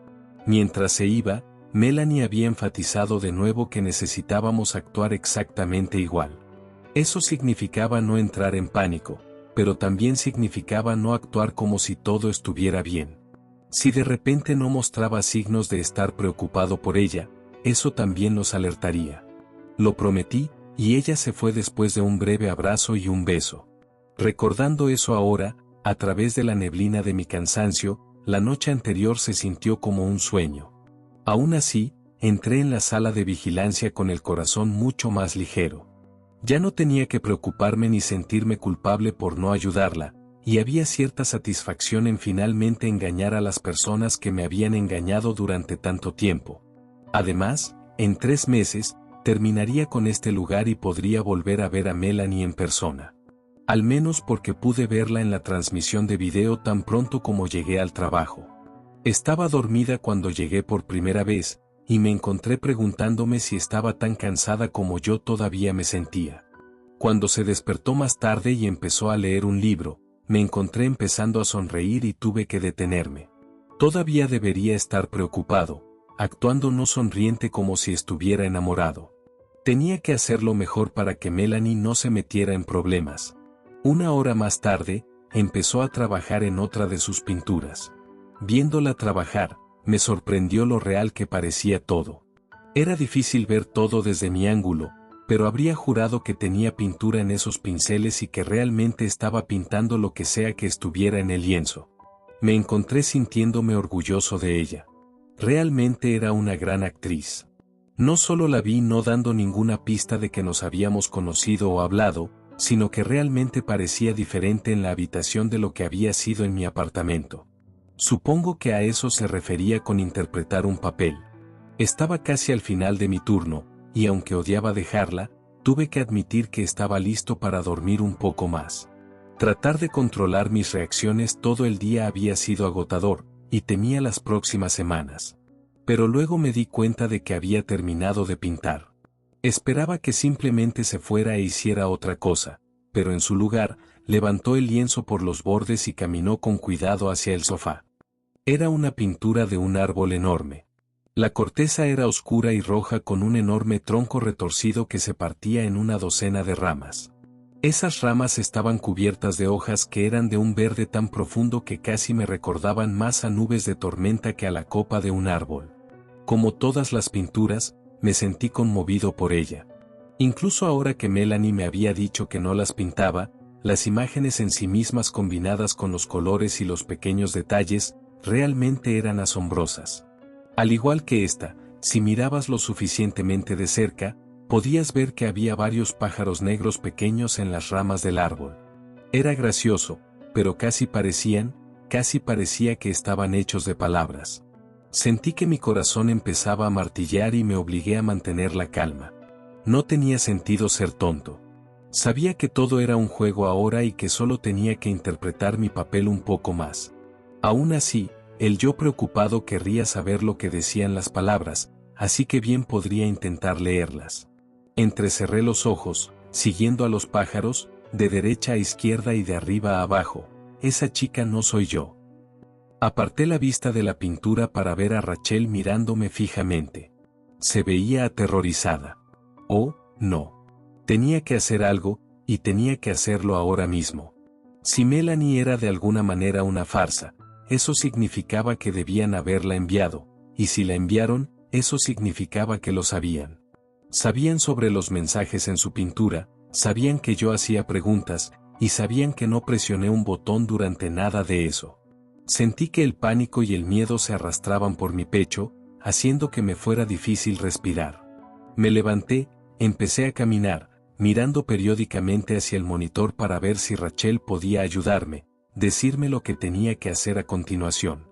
Mientras se iba, Melanie había enfatizado de nuevo que necesitábamos actuar exactamente igual. Eso significaba no entrar en pánico, pero también significaba no actuar como si todo estuviera bien. Si de repente no mostraba signos de estar preocupado por ella, eso también nos alertaría. Lo prometí, y ella se fue después de un breve abrazo y un beso. Recordando eso ahora, a través de la neblina de mi cansancio, la noche anterior se sintió como un sueño. Aún así, entré en la sala de vigilancia con el corazón mucho más ligero. Ya no tenía que preocuparme ni sentirme culpable por no ayudarla, y había cierta satisfacción en finalmente engañar a las personas que me habían engañado durante tanto tiempo. Además, en 3 meses, terminaría con este lugar y podría volver a ver a Melanie en persona. Al menos porque pude verla en la transmisión de video tan pronto como llegué al trabajo. Estaba dormida cuando llegué por primera vez, y me encontré preguntándome si estaba tan cansada como yo todavía me sentía. Cuando se despertó más tarde y empezó a leer un libro, me encontré empezando a sonreír y tuve que detenerme. Todavía debería estar preocupado, actuando no sonriente como si estuviera enamorado. Tenía que hacerlo mejor para que Melanie no se metiera en problemas. 1 hora más tarde, empezó a trabajar en otra de sus pinturas. Viéndola trabajar, me sorprendió lo real que parecía todo. Era difícil ver todo desde mi ángulo, pero habría jurado que tenía pintura en esos pinceles y que realmente estaba pintando lo que sea que estuviera en el lienzo. Me encontré sintiéndome orgulloso de ella. Realmente era una gran actriz. No solo la vi no dando ninguna pista de que nos habíamos conocido o hablado, sino que realmente parecía diferente en la habitación de lo que había sido en mi apartamento. Supongo que a eso se refería con interpretar un papel. Estaba casi al final de mi turno, y aunque odiaba dejarla, tuve que admitir que estaba listo para dormir un poco más. Tratar de controlar mis reacciones todo el día había sido agotador, y temía las próximas semanas. Pero luego me di cuenta de que había terminado de pintar. Esperaba que simplemente se fuera e hiciera otra cosa, pero en su lugar, levantó el lienzo por los bordes y caminó con cuidado hacia el sofá. Era una pintura de un árbol enorme. La corteza era oscura y roja con un enorme tronco retorcido que se partía en una docena de ramas. Esas ramas estaban cubiertas de hojas que eran de un verde tan profundo que casi me recordaban más a nubes de tormenta que a la copa de un árbol. Como todas las pinturas, me sentí conmovido por ella. Incluso ahora que Melanie me había dicho que no las pintaba, las imágenes en sí mismas combinadas con los colores y los pequeños detalles, realmente eran asombrosas. Al igual que esta, si mirabas lo suficientemente de cerca, podías ver que había varios pájaros negros pequeños en las ramas del árbol. Era gracioso, pero casi parecía que estaban hechos de palabras. Sentí que mi corazón empezaba a martillear y me obligué a mantener la calma. No tenía sentido ser tonto. Sabía que todo era un juego ahora y que solo tenía que interpretar mi papel un poco más. Aún así, el yo preocupado querría saber lo que decían las palabras, así que bien podría intentar leerlas. Entrecerré los ojos, siguiendo a los pájaros, de derecha a izquierda y de arriba a abajo. Esa chica no soy yo. Aparté la vista de la pintura para ver a Rachel mirándome fijamente. Se veía aterrorizada. Oh, no. Tenía que hacer algo, y tenía que hacerlo ahora mismo. Si Melanie era de alguna manera una farsa, eso significaba que debían haberla enviado, y si la enviaron, eso significaba que lo sabían. Sabían sobre los mensajes en su pintura, sabían que yo hacía preguntas, y sabían que no presioné un botón durante nada de eso. Sentí que el pánico y el miedo se arrastraban por mi pecho, haciendo que me fuera difícil respirar. Me levanté, empecé a caminar, mirando periódicamente hacia el monitor para ver si Rachel podía ayudarme, decirme lo que tenía que hacer a continuación.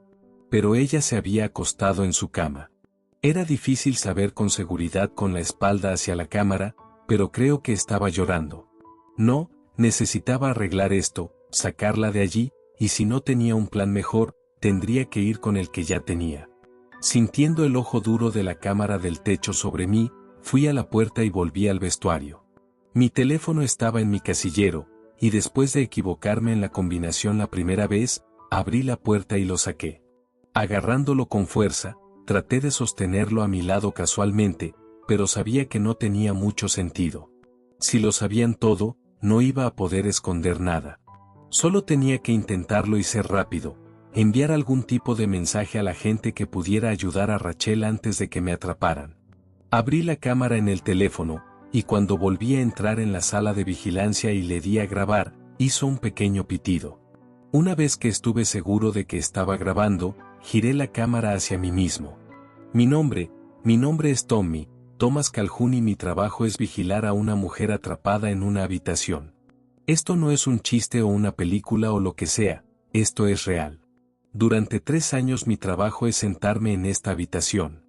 Pero ella se había acostado en su cama. Era difícil saber con seguridad con la espalda hacia la cámara, pero creo que estaba llorando. No, necesitaba arreglar esto, sacarla de allí, y si no tenía un plan mejor, tendría que ir con el que ya tenía. Sintiendo el ojo duro de la cámara del techo sobre mí, fui a la puerta y volví al vestuario. Mi teléfono estaba en mi casillero, y después de equivocarme en la combinación la primera vez, abrí la puerta y lo saqué. Agarrándolo con fuerza, traté de sostenerlo a mi lado casualmente, pero sabía que no tenía mucho sentido. Si lo sabían todo, no iba a poder esconder nada. Solo tenía que intentarlo y ser rápido, enviar algún tipo de mensaje a la gente que pudiera ayudar a Rachel antes de que me atraparan. Abrí la cámara en el teléfono, y cuando volví a entrar en la sala de vigilancia y le di a grabar, hizo un pequeño pitido. Una vez que estuve seguro de que estaba grabando, giré la cámara hacia mí mismo. Mi nombre es Thomas Calhoun y mi trabajo es vigilar a una mujer atrapada en una habitación. Esto no es un chiste o una película o lo que sea, esto es real. Durante 3 años mi trabajo es sentarme en esta habitación.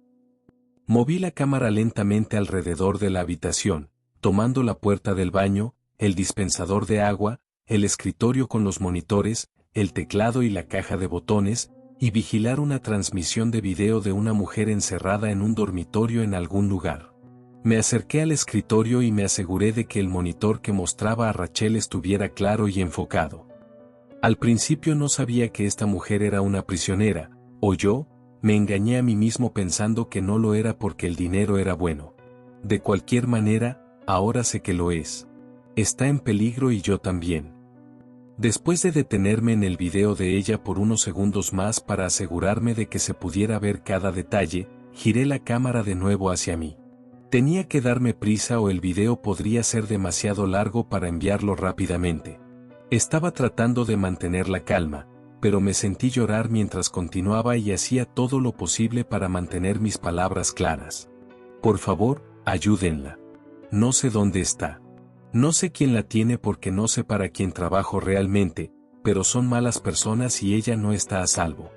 Moví la cámara lentamente alrededor de la habitación, tomando la puerta del baño, el dispensador de agua, el escritorio con los monitores, el teclado y la caja de botones, y vigilar una transmisión de video de una mujer encerrada en un dormitorio en algún lugar. Me acerqué al escritorio y me aseguré de que el monitor que mostraba a Rachel estuviera claro y enfocado. Al principio no sabía que esta mujer era una prisionera, o yo, me engañé a mí mismo pensando que no lo era porque el dinero era bueno. De cualquier manera, ahora sé que lo es. Está en peligro y yo también. Después de detenerme en el video de ella por unos segundos más para asegurarme de que se pudiera ver cada detalle, giré la cámara de nuevo hacia mí. Tenía que darme prisa o el video podría ser demasiado largo para enviarlo rápidamente. Estaba tratando de mantener la calma, pero me sentí llorar mientras continuaba y hacía todo lo posible para mantener mis palabras claras. Por favor, ayúdenla. No sé dónde está. No sé quién la tiene porque no sé para quién trabajo realmente, pero son malas personas y ella no está a salvo.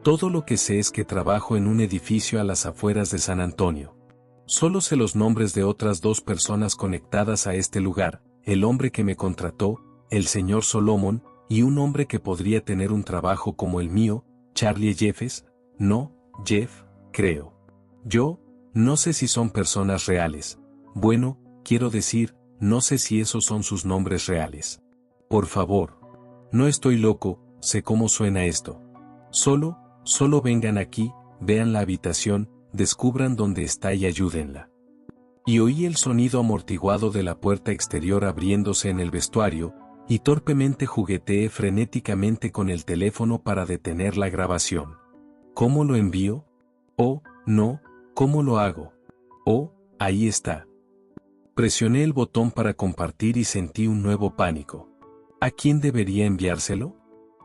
Todo lo que sé es que trabajo en un edificio a las afueras de San Antonio. Solo sé los nombres de otras 2 personas conectadas a este lugar, el hombre que me contrató, el señor Solomon, y un hombre que podría tener un trabajo como el mío, Charlie Jeffes, no, Jeff, creo. Yo, no sé si son personas reales. Bueno, quiero decir, no sé si esos son sus nombres reales. Por favor. No estoy loco, sé cómo suena esto. Solo vengan aquí, vean la habitación, descubran dónde está y ayúdenla. Y oí el sonido amortiguado de la puerta exterior abriéndose en el vestuario, y torpemente jugueteé frenéticamente con el teléfono para detener la grabación. ¿Cómo lo envío? Oh, no, ¿cómo lo hago? Oh, ahí está. Presioné el botón para compartir y sentí un nuevo pánico. ¿A quién debería enviárselo?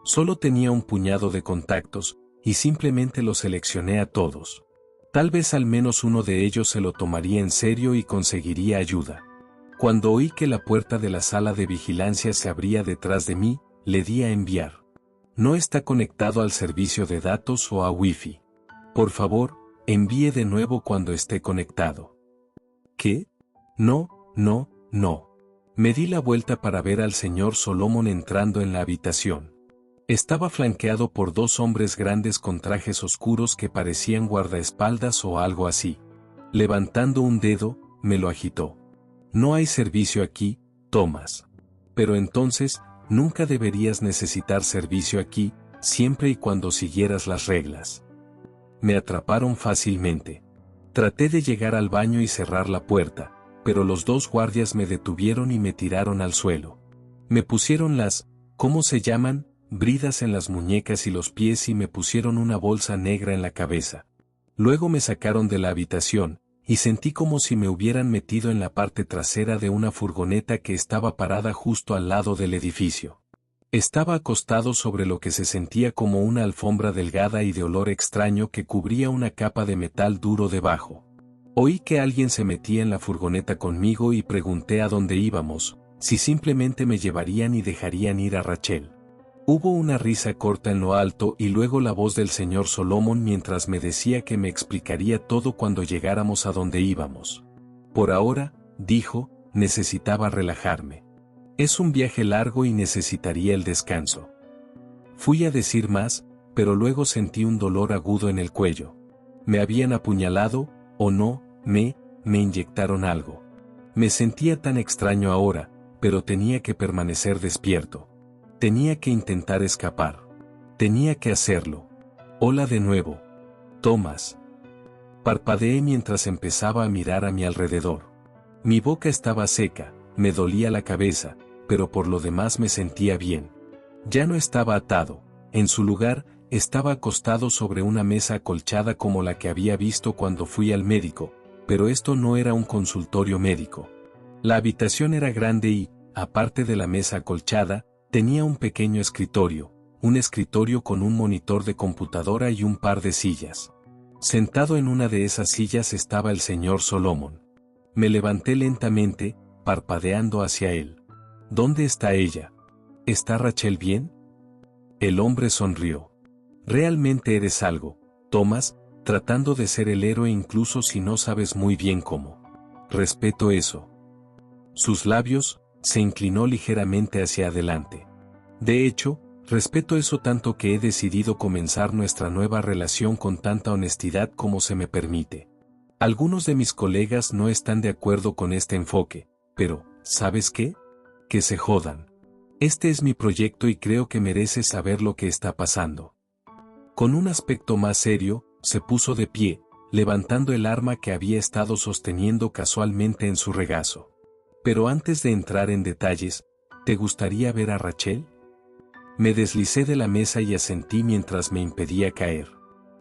Solo tenía un puñado de contactos, y simplemente los seleccioné a todos. Tal vez al menos uno de ellos se lo tomaría en serio y conseguiría ayuda. Cuando oí que la puerta de la sala de vigilancia se abría detrás de mí, le di a enviar. No está conectado al servicio de datos o a Wi-Fi. Por favor, envíe de nuevo cuando esté conectado. ¿Qué? No. Me di la vuelta para ver al señor Solomon entrando en la habitación. Estaba flanqueado por dos hombres grandes con trajes oscuros que parecían guardaespaldas o algo así. Levantando un dedo, me lo agitó. No hay servicio aquí, Thomas. Pero entonces, nunca deberías necesitar servicio aquí, siempre y cuando siguieras las reglas. Me atraparon fácilmente. Traté de llegar al baño y cerrar la puerta, pero los dos guardias me detuvieron y me tiraron al suelo. Me pusieron ¿cómo se llaman?, bridas en las muñecas y los pies y me pusieron una bolsa negra en la cabeza. Luego me sacaron de la habitación, y sentí como si me hubieran metido en la parte trasera de una furgoneta que estaba parada justo al lado del edificio. Estaba acostado sobre lo que se sentía como una alfombra delgada y de olor extraño que cubría una capa de metal duro debajo. Oí que alguien se metía en la furgoneta conmigo y pregunté a dónde íbamos, si simplemente me llevarían y dejarían ir a Rachel. Hubo una risa corta en lo alto y luego la voz del señor Solomon mientras me decía que me explicaría todo cuando llegáramos a donde íbamos. Por ahora, dijo, necesitaba relajarme. Es un viaje largo y necesitaría el descanso. Fui a decir más, pero luego sentí un dolor agudo en el cuello. ¿Me habían apuñalado, o no? Me inyectaron algo. Me sentía tan extraño ahora, pero tenía que permanecer despierto. Tenía que intentar escapar. Tenía que hacerlo. Hola de nuevo. Thomas. Parpadeé mientras empezaba a mirar a mi alrededor. Mi boca estaba seca, me dolía la cabeza, pero por lo demás me sentía bien. Ya no estaba atado. En su lugar, estaba acostado sobre una mesa acolchada como la que había visto cuando fui al médico, pero esto no era un consultorio médico. La habitación era grande y, aparte de la mesa acolchada, tenía un pequeño escritorio, un escritorio con un monitor de computadora y un par de sillas. Sentado en una de esas sillas estaba el señor Solomon. Me levanté lentamente, parpadeando hacia él. ¿Dónde está ella? ¿Está Rachel bien? El hombre sonrió. Realmente eres algo, Thomas, tratando de ser el héroe incluso si no sabes muy bien cómo. Respeto eso. Sus labios, se inclinó ligeramente hacia adelante. De hecho, respeto eso tanto que he decidido comenzar nuestra nueva relación con tanta honestidad como se me permite. Algunos de mis colegas no están de acuerdo con este enfoque, pero, ¿sabes qué? Que se jodan. Este es mi proyecto y creo que mereces saber lo que está pasando. Con un aspecto más serio, se puso de pie, levantando el arma que había estado sosteniendo casualmente en su regazo. Pero antes de entrar en detalles, ¿te gustaría ver a Rachel? Me deslicé de la mesa y asentí mientras me impedía caer.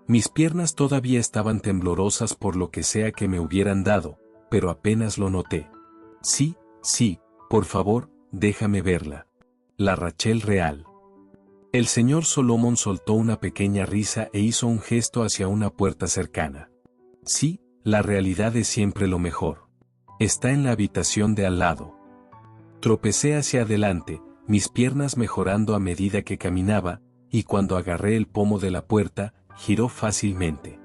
Mis piernas todavía estaban temblorosas por lo que sea que me hubieran dado, pero apenas lo noté. Sí, por favor, déjame verla. La Rachel real. El señor Solomon soltó una pequeña risa e hizo un gesto hacia una puerta cercana. Sí, la realidad es siempre lo mejor. Está en la habitación de al lado. Tropecé hacia adelante, mis piernas mejorando a medida que caminaba, y cuando agarré el pomo de la puerta, giró fácilmente.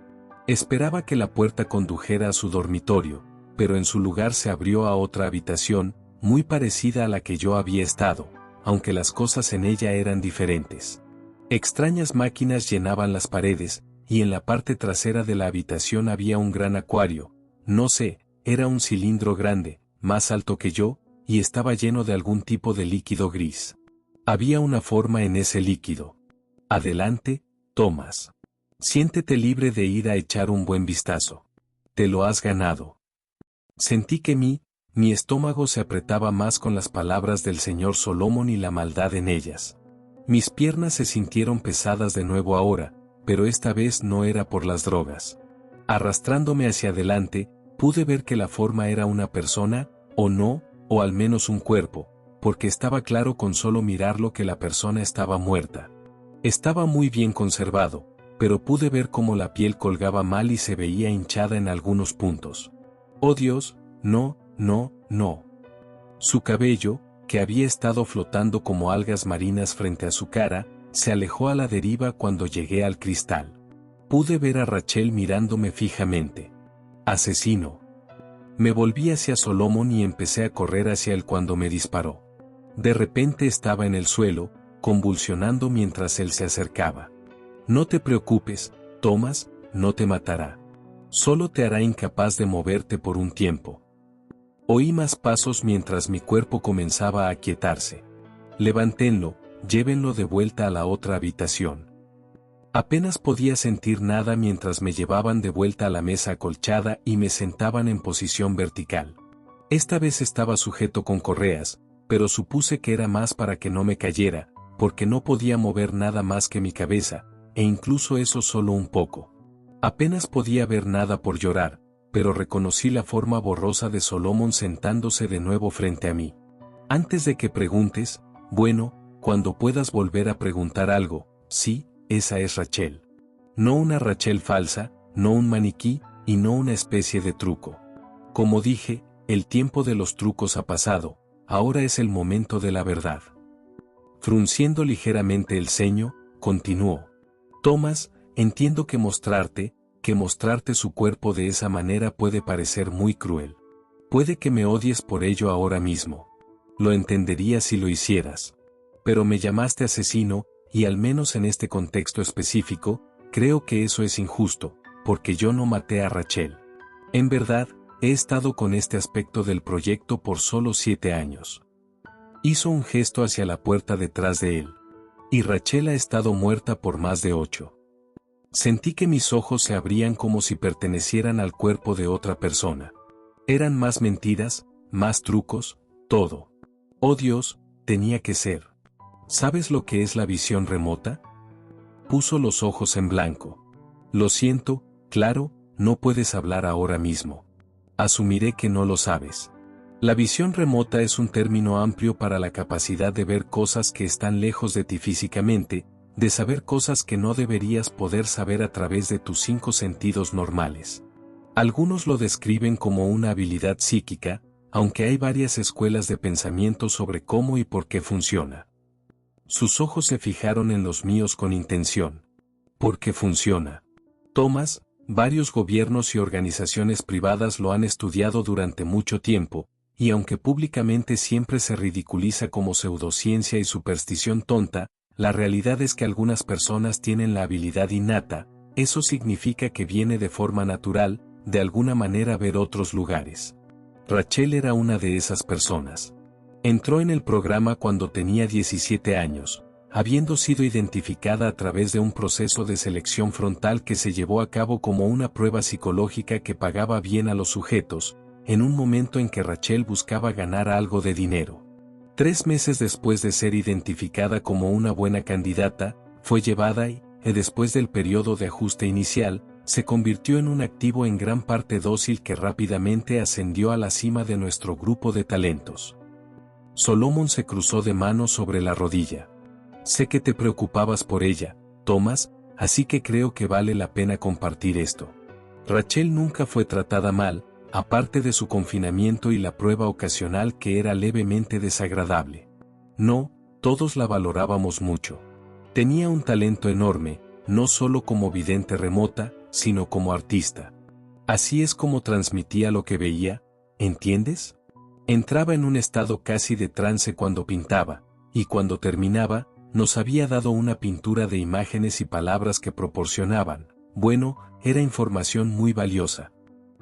Esperaba que la puerta condujera a su dormitorio, pero en su lugar se abrió a otra habitación, muy parecida a la que yo había estado, aunque las cosas en ella eran diferentes. Extrañas máquinas llenaban las paredes, y en la parte trasera de la habitación había un gran acuario, no sé, era un cilindro grande, más alto que yo, y estaba lleno de algún tipo de líquido gris. Había una forma en ese líquido. Adelante, Thomas. Siéntete libre de ir a echar un buen vistazo. Te lo has ganado. Sentí que mi estómago se apretaba más con las palabras del señor Solomon y la maldad en ellas. Mis piernas se sintieron pesadas de nuevo ahora, pero esta vez no era por las drogas. Arrastrándome hacia adelante, pude ver que la forma era una persona, o no, o al menos un cuerpo, porque estaba claro con solo mirarlo que la persona estaba muerta. Estaba muy bien conservado, pero pude ver cómo la piel colgaba mal y se veía hinchada en algunos puntos. ¡Oh Dios! No, no, no. Su cabello, que había estado flotando como algas marinas frente a su cara, se alejó a la deriva cuando llegué al cristal. Pude ver a Rachel mirándome fijamente. ¡Asesino! Me volví hacia Solomon y empecé a correr hacia él cuando me disparó. De repente estaba en el suelo, convulsionando mientras él se acercaba. No te preocupes, Thomas, no te matará. Solo te hará incapaz de moverte por un tiempo. Oí más pasos mientras mi cuerpo comenzaba a aquietarse. Levántenlo, llévenlo de vuelta a la otra habitación. Apenas podía sentir nada mientras me llevaban de vuelta a la mesa acolchada y me sentaban en posición vertical. Esta vez estaba sujeto con correas, pero supuse que era más para que no me cayera, porque no podía mover nada más que mi cabeza, e incluso eso solo un poco. Apenas podía ver nada por llorar, pero reconocí la forma borrosa de Solomon sentándose de nuevo frente a mí. Antes de que preguntes, bueno, cuando puedas volver a preguntar algo, sí, esa es Rachel. No una Rachel falsa, no un maniquí, y no una especie de truco. Como dije, el tiempo de los trucos ha pasado, ahora es el momento de la verdad. Frunciendo ligeramente el ceño, continuó. Thomas, entiendo que mostrarte su cuerpo de esa manera puede parecer muy cruel. Puede que me odies por ello ahora mismo. Lo entendería si lo hicieras. Pero me llamaste asesino, y al menos en este contexto específico, creo que eso es injusto, porque yo no maté a Rachel. En verdad, he estado con este aspecto del proyecto por solo 7 años. Hizo un gesto hacia la puerta detrás de él. Y Rachel ha estado muerta por más de 8. Sentí que mis ojos se abrían como si pertenecieran al cuerpo de otra persona. Eran más mentiras, más trucos, todo. Oh Dios, tenía que ser. ¿Sabes lo que es la visión remota? Puso los ojos en blanco. Lo siento, claro, no puedes hablar ahora mismo. Asumiré que no lo sabes. La visión remota es un término amplio para la capacidad de ver cosas que están lejos de ti físicamente, de saber cosas que no deberías poder saber a través de tus 5 sentidos normales. Algunos lo describen como una habilidad psíquica, aunque hay varias escuelas de pensamiento sobre cómo y por qué funciona. Sus ojos se fijaron en los míos con intención. ¿Por qué funciona? Thomas, varios gobiernos y organizaciones privadas lo han estudiado durante mucho tiempo, y aunque públicamente siempre se ridiculiza como pseudociencia y superstición tonta, la realidad es que algunas personas tienen la habilidad innata, eso significa que viene de forma natural, de alguna manera ver otros lugares. Rachel era una de esas personas. Entró en el programa cuando tenía 17 años, habiendo sido identificada a través de un proceso de selección frontal que se llevó a cabo como una prueba psicológica que pagaba bien a los sujetos, en un momento en que Rachel buscaba ganar algo de dinero. 3 meses después de ser identificada como una buena candidata, fue llevada y, después del periodo de ajuste inicial, se convirtió en un activo en gran parte dócil que rápidamente ascendió a la cima de nuestro grupo de talentos. Solomon se cruzó de manos sobre la rodilla. Sé que te preocupabas por ella, Thomas, así que creo que vale la pena compartir esto. Rachel nunca fue tratada mal, aparte de su confinamiento y la prueba ocasional que era levemente desagradable. No, todos la valorábamos mucho. Tenía un talento enorme, no solo como vidente remota, sino como artista. Así es como transmitía lo que veía, ¿entiendes? Entraba en un estado casi de trance cuando pintaba, y cuando terminaba, nos había dado una pintura de imágenes y palabras que proporcionaban, bueno, era información muy valiosa.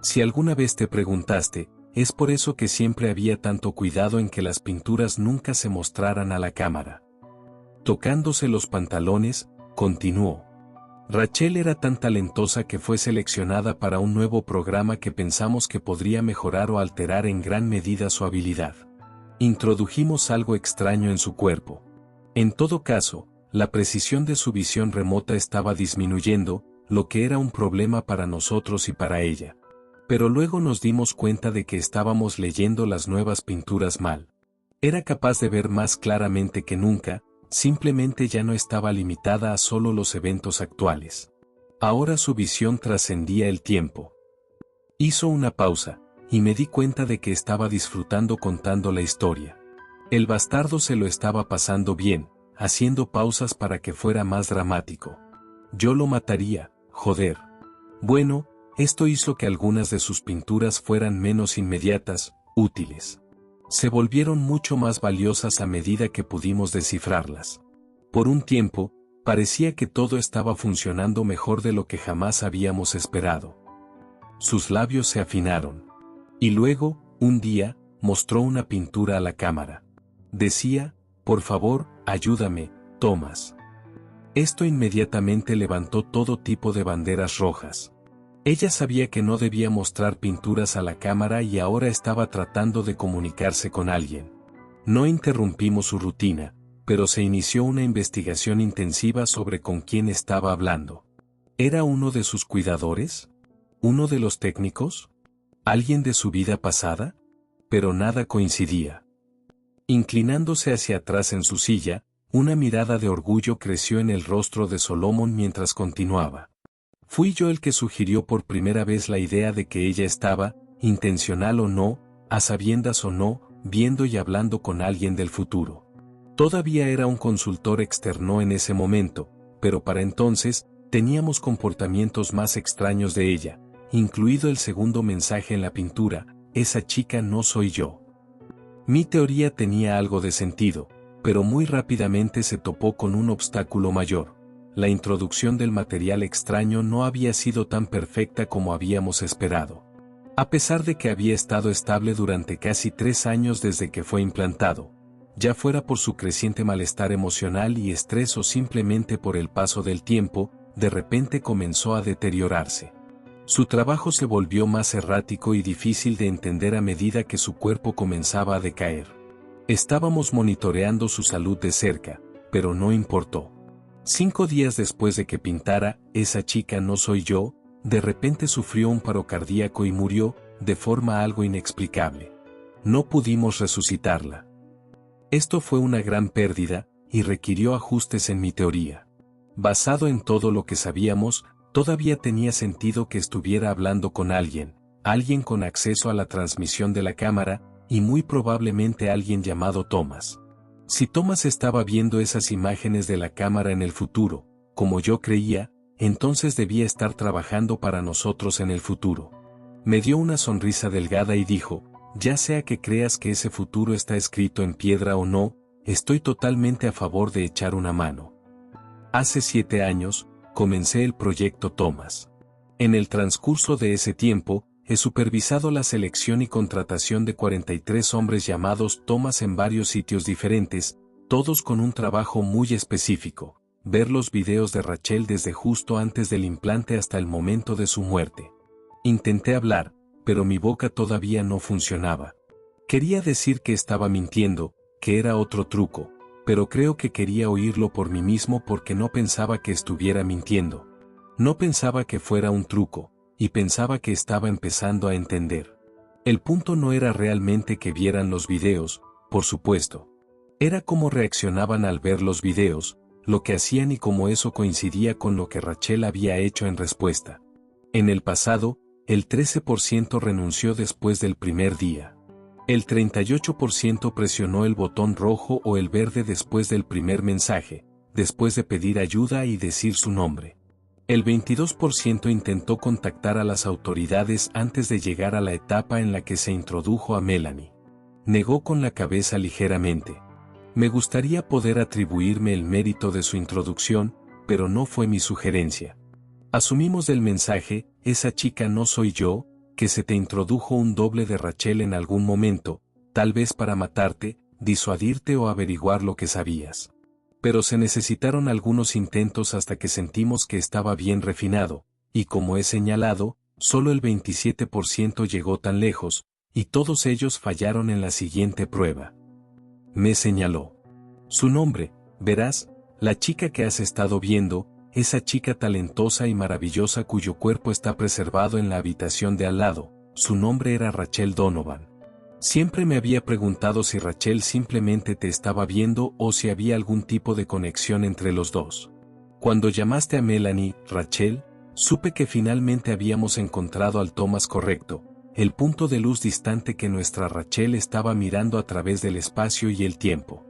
Si alguna vez te preguntaste, es por eso que siempre había tanto cuidado en que las pinturas nunca se mostraran a la cámara. Tocándose los pantalones, continuó. Rachel era tan talentosa que fue seleccionada para un nuevo programa que pensamos que podría mejorar o alterar en gran medida su habilidad. Introdujimos algo extraño en su cuerpo. En todo caso, la precisión de su visión remota estaba disminuyendo, lo que era un problema para nosotros y para ella. Pero luego nos dimos cuenta de que estábamos leyendo las nuevas pinturas mal. Era capaz de ver más claramente que nunca, simplemente ya no estaba limitada a solo los eventos actuales. Ahora su visión trascendía el tiempo. Hizo una pausa, y me di cuenta de que estaba disfrutando contando la historia. El bastardo se lo estaba pasando bien, haciendo pausas para que fuera más dramático. Yo lo mataría, joder. Bueno, esto hizo que algunas de sus pinturas fueran menos inmediatas, útiles. Se volvieron mucho más valiosas a medida que pudimos descifrarlas. Por un tiempo, parecía que todo estaba funcionando mejor de lo que jamás habíamos esperado. Sus labios se afinaron. Y luego, un día, mostró una pintura a la cámara. Decía, por favor, ayúdame, Thomas. Esto inmediatamente levantó todo tipo de banderas rojas. Ella sabía que no debía mostrar pinturas a la cámara y ahora estaba tratando de comunicarse con alguien. No interrumpimos su rutina, pero se inició una investigación intensiva sobre con quién estaba hablando. ¿Era uno de sus cuidadores? ¿Uno de los técnicos? ¿Alguien de su vida pasada? Pero nada coincidía. Inclinándose hacia atrás en su silla, una mirada de orgullo creció en el rostro de Solomon mientras continuaba. Fui yo el que sugirió por primera vez la idea de que ella estaba, intencional o no, a sabiendas o no, viendo y hablando con alguien del futuro. Todavía era un consultor externo en ese momento, pero para entonces, teníamos comportamientos más extraños de ella, incluido el segundo mensaje en la pintura, esa chica no soy yo. Mi teoría tenía algo de sentido, pero muy rápidamente se topó con un obstáculo mayor. La introducción del material extraño no había sido tan perfecta como habíamos esperado. A pesar de que había estado estable durante casi 3 años desde que fue implantado, ya fuera por su creciente malestar emocional y estrés o simplemente por el paso del tiempo, de repente comenzó a deteriorarse. Su trabajo se volvió más errático y difícil de entender a medida que su cuerpo comenzaba a decaer. Estábamos monitoreando su salud de cerca, pero no importó. 5 días después de que pintara, esa chica no soy yo, de repente sufrió un paro cardíaco y murió, de forma algo inexplicable. No pudimos resucitarla. Esto fue una gran pérdida, y requirió ajustes en mi teoría. Basado en todo lo que sabíamos, todavía tenía sentido que estuviera hablando con alguien con acceso a la transmisión de la cámara, y muy probablemente alguien llamado Thomas. Si Thomas estaba viendo esas imágenes de la cámara en el futuro, como yo creía, entonces debía estar trabajando para nosotros en el futuro. Me dio una sonrisa delgada y dijo, ya sea que creas que ese futuro está escrito en piedra o no, estoy totalmente a favor de echar una mano. Hace 7 años, comencé el proyecto Thomas. En el transcurso de ese tiempo, he supervisado la selección y contratación de 43 hombres llamados Thomas en varios sitios diferentes, todos con un trabajo muy específico: ver los videos de Rachel desde justo antes del implante hasta el momento de su muerte. Intenté hablar, pero mi boca todavía no funcionaba. Quería decir que estaba mintiendo, que era otro truco, pero creo que quería oírlo por mí mismo porque no pensaba que estuviera mintiendo. No pensaba que fuera un truco, y pensaba que estaba empezando a entender. El punto no era realmente que vieran los videos, por supuesto. Era cómo reaccionaban al ver los videos, lo que hacían y cómo eso coincidía con lo que Rachel había hecho en respuesta. En el pasado, el 13% renunció después del primer día. El 38% presionó el botón rojo o el verde después del primer mensaje, después de pedir ayuda y decir su nombre. El 22% intentó contactar a las autoridades antes de llegar a la etapa en la que se introdujo a Melanie. Negó con la cabeza ligeramente. Me gustaría poder atribuirme el mérito de su introducción, pero no fue mi sugerencia. Asumimos del mensaje, esa chica no soy yo, que se te introdujo un doble de Rachel en algún momento, tal vez para matarte, disuadirte o averiguar lo que sabías. Pero se necesitaron algunos intentos hasta que sentimos que estaba bien refinado, y como he señalado, solo el 27% llegó tan lejos, y todos ellos fallaron en la siguiente prueba. Me señaló. Su nombre, verás, la chica que has estado viendo, esa chica talentosa y maravillosa cuyo cuerpo está preservado en la habitación de al lado, su nombre era Rachel Donovan. Siempre me había preguntado si Rachel simplemente te estaba viendo o si había algún tipo de conexión entre los dos. Cuando llamaste a Melanie, Rachel, supe que finalmente habíamos encontrado al Thomas correcto, el punto de luz distante que nuestra Rachel estaba mirando a través del espacio y el tiempo.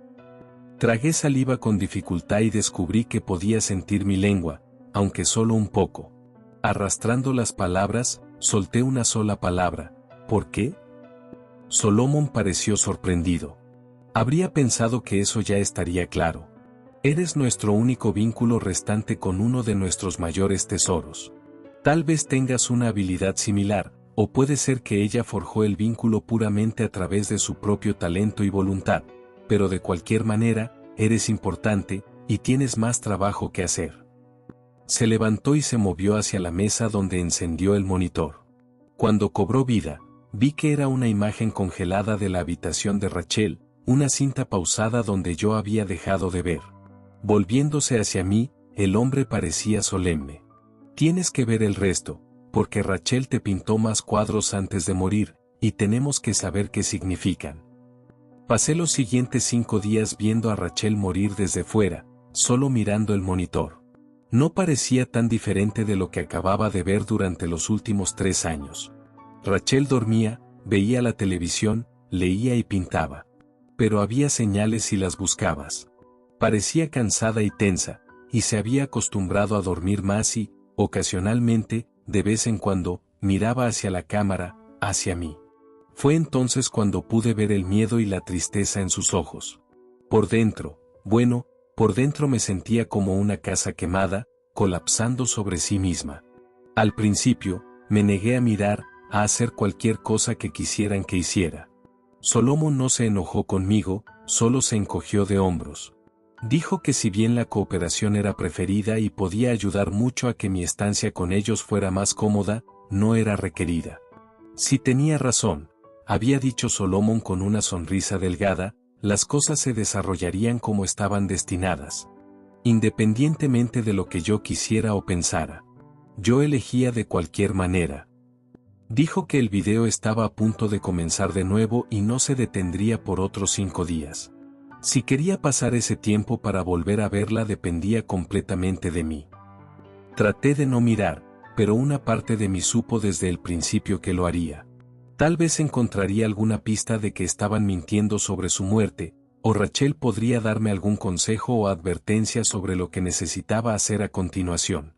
Tragué saliva con dificultad y descubrí que podía sentir mi lengua, aunque solo un poco. Arrastrando las palabras, solté una sola palabra. ¿Por qué? Solomon pareció sorprendido. Habría pensado que eso ya estaría claro. Eres nuestro único vínculo restante con uno de nuestros mayores tesoros. Tal vez tengas una habilidad similar, o puede ser que ella forjó el vínculo puramente a través de su propio talento y voluntad, pero de cualquier manera, eres importante, y tienes más trabajo que hacer. Se levantó y se movió hacia la mesa donde encendió el monitor. Cuando cobró vida, vi que era una imagen congelada de la habitación de Rachel, una cinta pausada donde yo había dejado de ver. Volviéndose hacia mí, el hombre parecía solemne. Tienes que ver el resto, porque Rachel te pintó más cuadros antes de morir, y tenemos que saber qué significan. Pasé los siguientes 5 días viendo a Rachel morir desde fuera, solo mirando el monitor. No parecía tan diferente de lo que acababa de ver durante los últimos 3 años. Rachel dormía, veía la televisión, leía y pintaba. Pero había señales si las buscabas. Parecía cansada y tensa, y se había acostumbrado a dormir más y, ocasionalmente, de vez en cuando, miraba hacia la cámara, hacia mí. Fue entonces cuando pude ver el miedo y la tristeza en sus ojos. Por dentro me sentía como una casa quemada, colapsando sobre sí misma. Al principio, me negué a mirar, a hacer cualquier cosa que quisieran que hiciera. Solomon no se enojó conmigo, solo se encogió de hombros. Dijo que si bien la cooperación era preferida y podía ayudar mucho a que mi estancia con ellos fuera más cómoda, no era requerida. Si tenía razón, había dicho Solomon con una sonrisa delgada, las cosas se desarrollarían como estaban destinadas. Independientemente de lo que yo quisiera o pensara. Yo elegía de cualquier manera. Dijo que el video estaba a punto de comenzar de nuevo y no se detendría por otros 5 días. Si quería pasar ese tiempo para volver a verla dependía completamente de mí. Traté de no mirar, pero una parte de mí supo desde el principio que lo haría. Tal vez encontraría alguna pista de que estaban mintiendo sobre su muerte, o Rachel podría darme algún consejo o advertencia sobre lo que necesitaba hacer a continuación.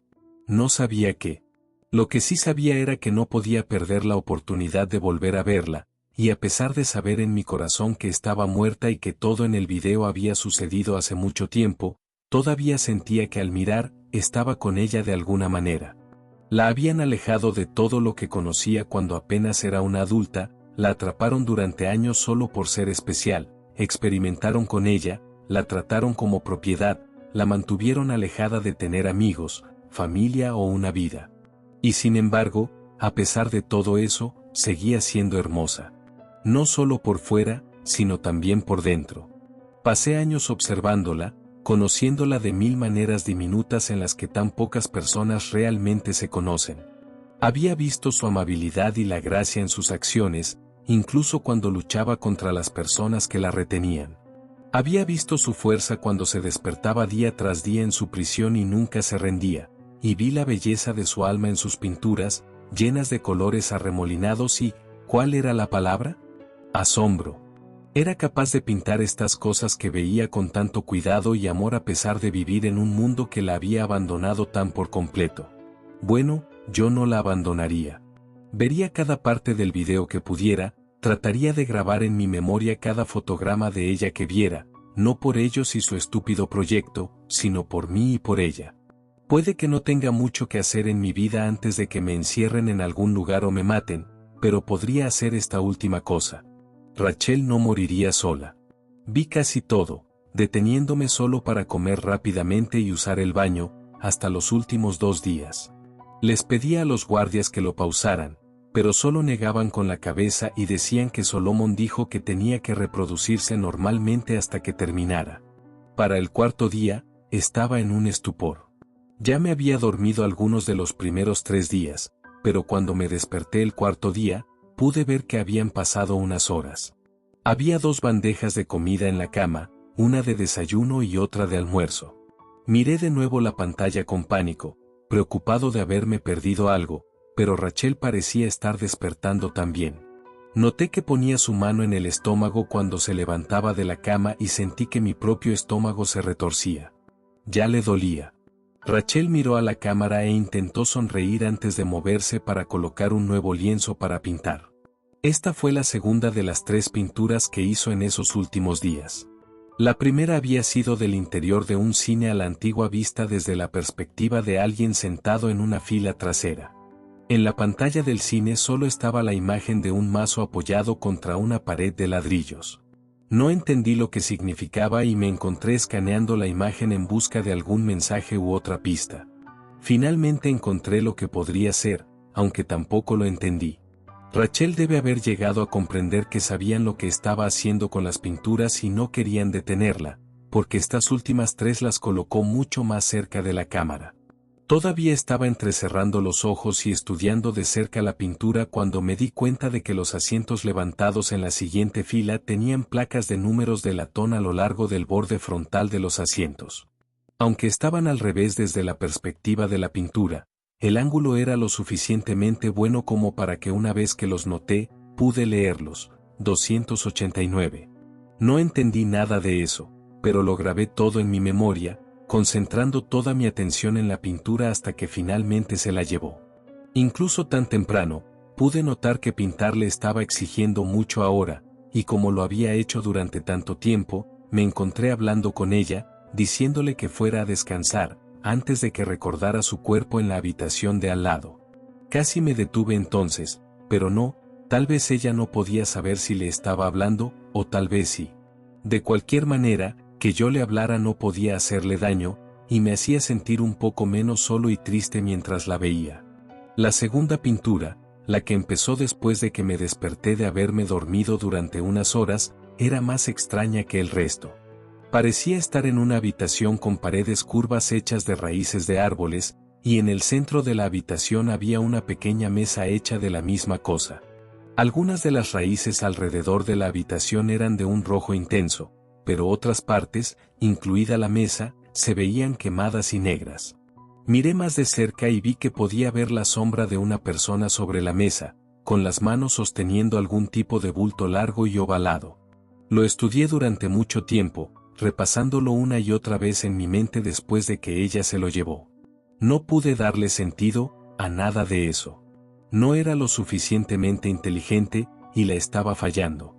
No sabía qué. Lo que sí sabía era que no podía perder la oportunidad de volver a verla, y a pesar de saber en mi corazón que estaba muerta y que todo en el video había sucedido hace mucho tiempo, todavía sentía que al mirar, estaba con ella de alguna manera. La habían alejado de todo lo que conocía cuando apenas era una adulta, la atraparon durante años solo por ser especial, experimentaron con ella, la trataron como propiedad, la mantuvieron alejada de tener amigos, familia o una vida. Y sin embargo, a pesar de todo eso, seguía siendo hermosa. No solo por fuera, sino también por dentro. Pasé años observándola, conociéndola de 1000 maneras diminutas en las que tan pocas personas realmente se conocen. Había visto su amabilidad y la gracia en sus acciones, incluso cuando luchaba contra las personas que la retenían. Había visto su fuerza cuando se despertaba día tras día en su prisión y nunca se rendía, y vi la belleza de su alma en sus pinturas, llenas de colores arremolinados y, ¿cuál era la palabra? Asombro. Era capaz de pintar estas cosas que veía con tanto cuidado y amor a pesar de vivir en un mundo que la había abandonado tan por completo. Bueno, yo no la abandonaría. Vería cada parte del video que pudiera, trataría de grabar en mi memoria cada fotograma de ella que viera, no por ellos y su estúpido proyecto, sino por mí y por ella. Puede que no tenga mucho que hacer en mi vida antes de que me encierren en algún lugar o me maten, pero podría hacer esta última cosa. Rachel no moriría sola. Vi casi todo, deteniéndome solo para comer rápidamente y usar el baño, hasta los últimos 2 días. Les pedía a los guardias que lo pausaran, pero solo negaban con la cabeza y decían que Solomon dijo que tenía que reproducirse normalmente hasta que terminara. Para el 4.º día, estaba en un estupor. Ya me había dormido algunos de los primeros 3 días, pero cuando me desperté el 4.º día, pude ver que habían pasado unas horas. Había 2 bandejas de comida en la cama, una de desayuno y otra de almuerzo. Miré de nuevo la pantalla con pánico, preocupado de haberme perdido algo, pero Rachel parecía estar despertando también. Noté que ponía su mano en el estómago cuando se levantaba de la cama y sentí que mi propio estómago se retorcía. Ya le dolía. Rachel miró a la cámara e intentó sonreír antes de moverse para colocar un nuevo lienzo para pintar. Esta fue la segunda de las 3 pinturas que hizo en esos últimos días. La primera había sido del interior de un cine a la antigua vista desde la perspectiva de alguien sentado en una fila trasera. En la pantalla del cine solo estaba la imagen de un mazo apoyado contra una pared de ladrillos. No entendí lo que significaba y me encontré escaneando la imagen en busca de algún mensaje u otra pista. Finalmente encontré lo que podría ser, aunque tampoco lo entendí. Rachel debe haber llegado a comprender que sabían lo que estaba haciendo con las pinturas y no querían detenerla, porque estas últimas 3 las colocó mucho más cerca de la cámara. Todavía estaba entrecerrando los ojos y estudiando de cerca la pintura cuando me di cuenta de que los asientos levantados en la siguiente fila tenían placas de números de latón a lo largo del borde frontal de los asientos. Aunque estaban al revés desde la perspectiva de la pintura, el ángulo era lo suficientemente bueno como para que una vez que los noté, pude leerlos. 289. No entendí nada de eso, pero lo grabé todo en mi memoria, concentrando toda mi atención en la pintura hasta que finalmente se la llevó. Incluso tan temprano, pude notar que pintar le estaba exigiendo mucho ahora, y como lo había hecho durante tanto tiempo, me encontré hablando con ella, diciéndole que fuera a descansar, antes de que recordara su cuerpo en la habitación de al lado. Casi me detuve entonces, pero no, tal vez ella no podía saber si le estaba hablando, o tal vez sí. De cualquier manera, que yo le hablara no podía hacerle daño, y me hacía sentir un poco menos solo y triste mientras la veía. La segunda pintura, la que empezó después de que me desperté de haberme dormido durante unas horas, era más extraña que el resto. Parecía estar en una habitación con paredes curvas hechas de raíces de árboles, y en el centro de la habitación había una pequeña mesa hecha de la misma cosa. Algunas de las raíces alrededor de la habitación eran de un rojo intenso, pero otras partes, incluida la mesa, se veían quemadas y negras. Miré más de cerca y vi que podía ver la sombra de una persona sobre la mesa, con las manos sosteniendo algún tipo de bulto largo y ovalado. Lo estudié durante mucho tiempo, repasándolo una y otra vez en mi mente después de que ella se lo llevó. No pude darle sentido a nada de eso. No era lo suficientemente inteligente, y la estaba fallando.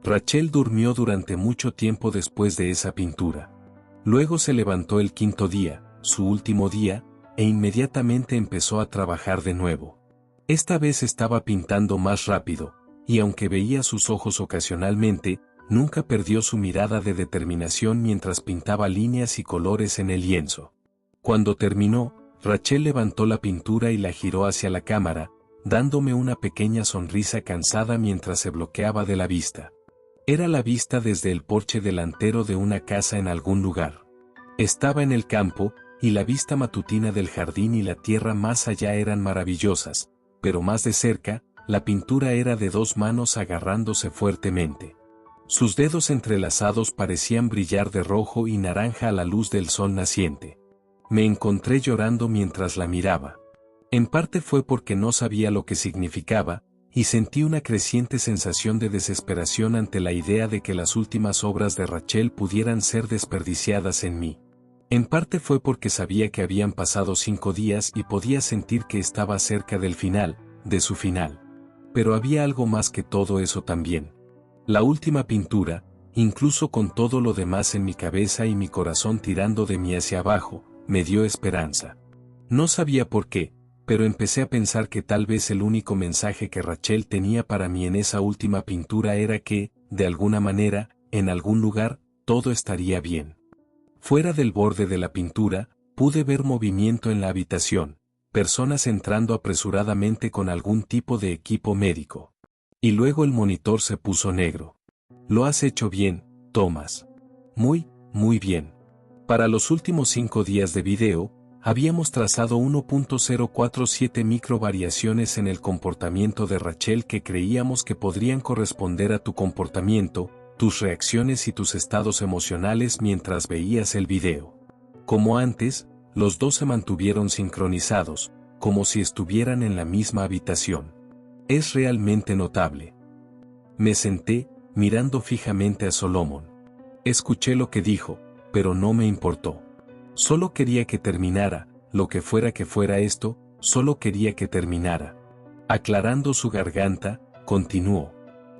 Rachel durmió durante mucho tiempo después de esa pintura. Luego se levantó el 5.º día, su último día, e inmediatamente empezó a trabajar de nuevo. Esta vez estaba pintando más rápido, y aunque veía sus ojos ocasionalmente, nunca perdió su mirada de determinación mientras pintaba líneas y colores en el lienzo. Cuando terminó, Rachel levantó la pintura y la giró hacia la cámara, dándome una pequeña sonrisa cansada mientras se bloqueaba de la vista. Era la vista desde el porche delantero de una casa en algún lugar. Estaba en el campo, y la vista matutina del jardín y la tierra más allá eran maravillosas, pero más de cerca, la pintura era de 2 manos agarrándose fuertemente. Sus dedos entrelazados parecían brillar de rojo y naranja a la luz del sol naciente. Me encontré llorando mientras la miraba. En parte fue porque no sabía lo que significaba, y sentí una creciente sensación de desesperación ante la idea de que las últimas obras de Rachel pudieran ser desperdiciadas en mí. En parte fue porque sabía que habían pasado 5 días y podía sentir que estaba cerca del final, de su final. Pero había algo más que todo eso también. La última pintura, incluso con todo lo demás en mi cabeza y mi corazón tirando de mí hacia abajo, me dio esperanza. No sabía por qué, pero empecé a pensar que tal vez el único mensaje que Rachel tenía para mí en esa última pintura era que, de alguna manera, en algún lugar, todo estaría bien. Fuera del borde de la pintura, pude ver movimiento en la habitación, personas entrando apresuradamente con algún tipo de equipo médico. Y luego el monitor se puso negro. Lo has hecho bien, Thomas. Muy bien. Para los últimos 5 días de video, habíamos trazado 1.047 microvariaciones en el comportamiento de Rachel que creíamos que podrían corresponder a tu comportamiento, tus reacciones y tus estados emocionales mientras veías el video. Como antes, los dos se mantuvieron sincronizados, como si estuvieran en la misma habitación. Es realmente notable. Me senté, mirando fijamente a Solomon. Escuché lo que dijo, pero no me importó. Solo quería que terminara, lo que fuera esto, solo quería que terminara. Aclarando su garganta, continuó.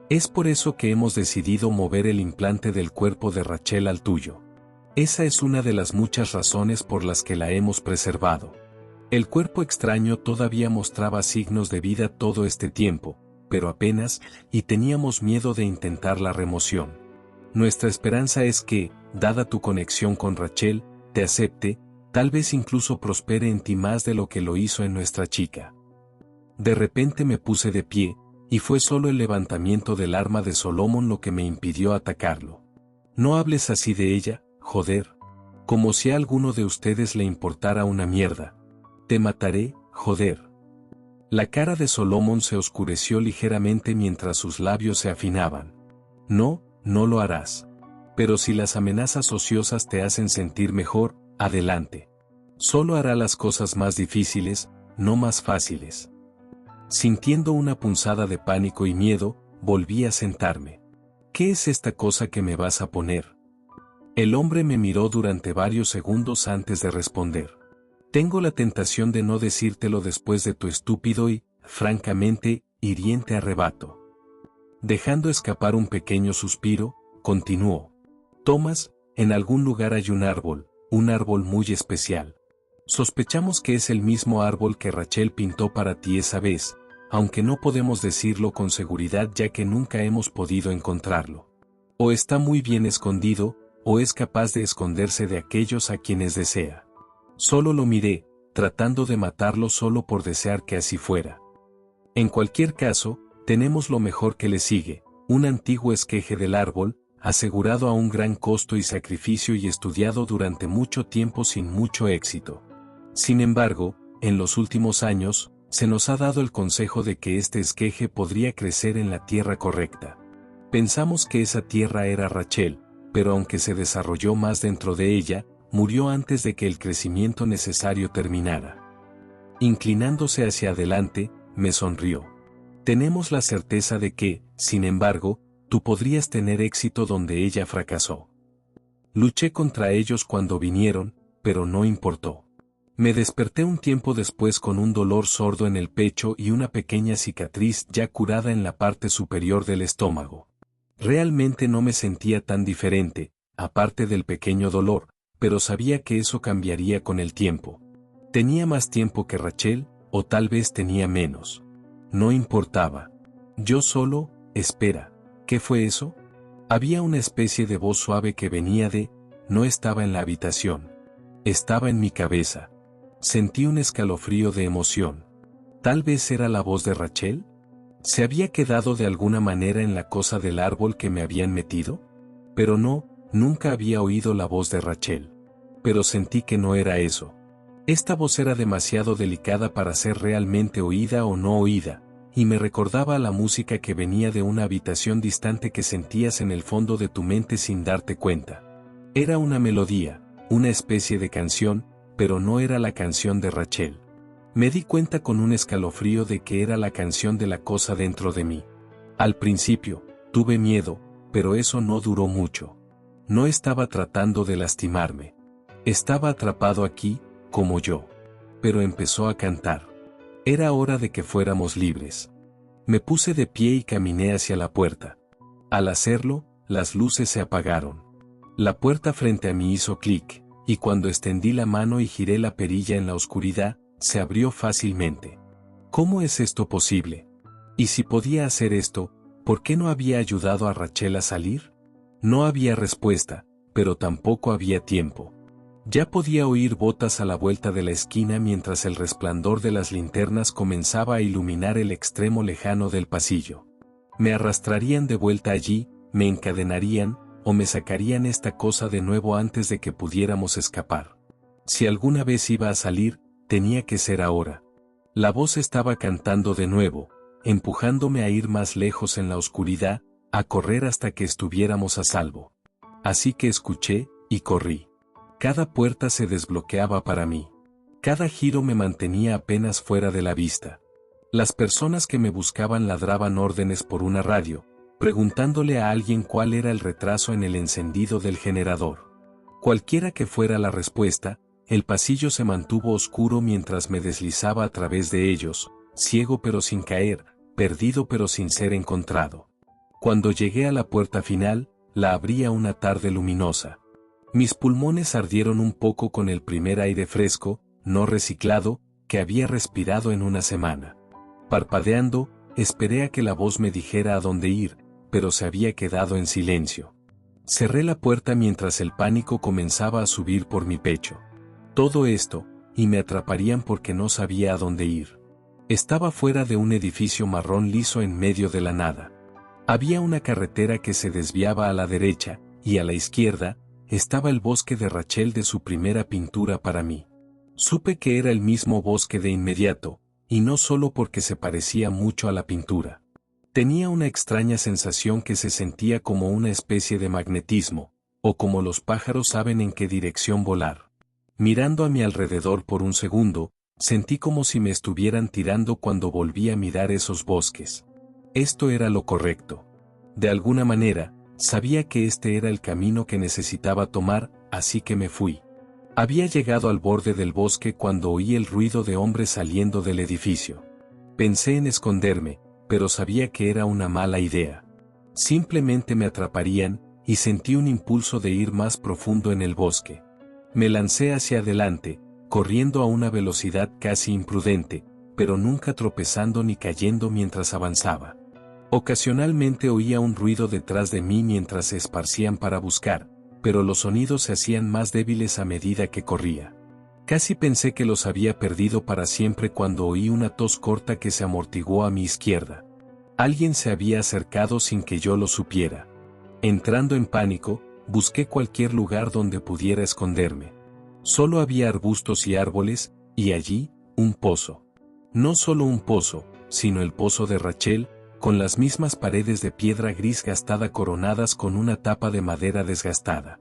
Es por eso que hemos decidido mover el implante del cuerpo de Rachel al tuyo. Esa es una de las muchas razones por las que la hemos preservado. El cuerpo extraño todavía mostraba signos de vida todo este tiempo, pero apenas, y teníamos miedo de intentar la remoción. Nuestra esperanza es que, dada tu conexión con Rachel, te acepte, tal vez incluso prospere en ti más de lo que lo hizo en nuestra chica. De repente me puse de pie, y fue solo el levantamiento del arma de Solomon lo que me impidió atacarlo. No hables así de ella, joder. Como si a alguno de ustedes le importara una mierda. Te mataré, joder. La cara de Solomon se oscureció ligeramente mientras sus labios se afinaban. No lo harás. Pero si las amenazas ociosas te hacen sentir mejor, adelante. Solo hará las cosas más difíciles, no más fáciles. Sintiendo una punzada de pánico y miedo, volví a sentarme. ¿Qué es esta cosa que me vas a poner? El hombre me miró durante varios segundos antes de responder. Tengo la tentación de no decírtelo después de tu estúpido y, francamente, hiriente arrebato. Dejando escapar un pequeño suspiro, continuó. Thomas, en algún lugar hay un árbol muy especial. Sospechamos que es el mismo árbol que Rachel pintó para ti esa vez, aunque no podemos decirlo con seguridad ya que nunca hemos podido encontrarlo. O está muy bien escondido, o es capaz de esconderse de aquellos a quienes desea. Solo lo miré, tratando de matarlo solo por desear que así fuera. En cualquier caso, tenemos lo mejor que le sigue, un antiguo esqueje del árbol, asegurado a un gran costo y sacrificio y estudiado durante mucho tiempo sin mucho éxito. Sin embargo, en los últimos años, se nos ha dado el consejo de que este esqueje podría crecer en la tierra correcta. Pensamos que esa tierra era Rachel, pero aunque se desarrolló más dentro de ella, murió antes de que el crecimiento necesario terminara. Inclinándose hacia adelante, me sonrió. Tenemos la certeza de que, sin embargo, tú podrías tener éxito donde ella fracasó. Luché contra ellos cuando vinieron, pero no importó. Me desperté un tiempo después con un dolor sordo en el pecho y una pequeña cicatriz ya curada en la parte superior del estómago. Realmente no me sentía tan diferente, aparte del pequeño dolor, pero sabía que eso cambiaría con el tiempo. Tenía más tiempo que Rachel, o tal vez tenía menos. No importaba. Yo solo, espera. ¿Qué fue eso? Había una especie de voz suave que venía no estaba en la habitación. Estaba en mi cabeza. Sentí un escalofrío de emoción. ¿Tal vez era la voz de Rachel? ¿Se había quedado de alguna manera en la cosa del árbol que me habían metido? Pero no, nunca había oído la voz de Rachel. Pero sentí que no era eso. Esta voz era demasiado delicada para ser realmente oída o no oída, y me recordaba a la música que venía de una habitación distante que sentías en el fondo de tu mente sin darte cuenta. Era una melodía, una especie de canción, pero no era la canción de Rachel. Me di cuenta con un escalofrío de que era la canción de la cosa dentro de mí. Al principio, tuve miedo, pero eso no duró mucho. No estaba tratando de lastimarme. Estaba atrapado aquí, como yo. Pero empezó a cantar. Era hora de que fuéramos libres. Me puse de pie y caminé hacia la puerta. Al hacerlo, las luces se apagaron. La puerta frente a mí hizo clic, y cuando extendí la mano y giré la perilla en la oscuridad, se abrió fácilmente. ¿Cómo es esto posible? Y si podía hacer esto, ¿por qué no había ayudado a Rachel a salir? No había respuesta, pero tampoco había tiempo. Ya podía oír botas a la vuelta de la esquina mientras el resplandor de las linternas comenzaba a iluminar el extremo lejano del pasillo. Me arrastrarían de vuelta allí, me encadenarían, o me sacarían esta cosa de nuevo antes de que pudiéramos escapar. Si alguna vez iba a salir, tenía que ser ahora. La voz estaba cantando de nuevo, empujándome a ir más lejos en la oscuridad, a correr hasta que estuviéramos a salvo. Así que escuché, y corrí. Cada puerta se desbloqueaba para mí. Cada giro me mantenía apenas fuera de la vista. Las personas que me buscaban ladraban órdenes por una radio, preguntándole a alguien cuál era el retraso en el encendido del generador. Cualquiera que fuera la respuesta, el pasillo se mantuvo oscuro mientras me deslizaba a través de ellos, ciego pero sin caer, perdido pero sin ser encontrado. Cuando llegué a la puerta final, la abrí a una tarde luminosa. Mis pulmones ardieron un poco con el primer aire fresco, no reciclado, que había respirado en una semana. Parpadeando, esperé a que la voz me dijera a dónde ir, pero se había quedado en silencio. Cerré la puerta mientras el pánico comenzaba a subir por mi pecho. Todo esto, y me atraparían porque no sabía a dónde ir. Estaba fuera de un edificio marrón liso en medio de la nada. Había una carretera que se desviaba a la derecha, y a la izquierda, estaba el bosque de Rachel de su primera pintura para mí. Supe que era el mismo bosque de inmediato, y no solo porque se parecía mucho a la pintura. Tenía una extraña sensación que se sentía como una especie de magnetismo, o como los pájaros saben en qué dirección volar. Mirando a mi alrededor por un segundo, sentí como si me estuvieran tirando cuando volví a mirar esos bosques. Esto era lo correcto. De alguna manera, sabía que este era el camino que necesitaba tomar, así que me fui. Había llegado al borde del bosque cuando oí el ruido de hombres saliendo del edificio. Pensé en esconderme, pero sabía que era una mala idea. Simplemente me atraparían, y sentí un impulso de ir más profundo en el bosque. Me lancé hacia adelante, corriendo a una velocidad casi imprudente, pero nunca tropezando ni cayendo mientras avanzaba. Ocasionalmente oía un ruido detrás de mí mientras se esparcían para buscar, pero los sonidos se hacían más débiles a medida que corría. Casi pensé que los había perdido para siempre cuando oí una tos corta que se amortiguó a mi izquierda. Alguien se había acercado sin que yo lo supiera. Entrando en pánico, busqué cualquier lugar donde pudiera esconderme. Solo había arbustos y árboles, y allí, un pozo. No solo un pozo, sino el pozo de Rachel, con las mismas paredes de piedra gris gastada coronadas con una tapa de madera desgastada.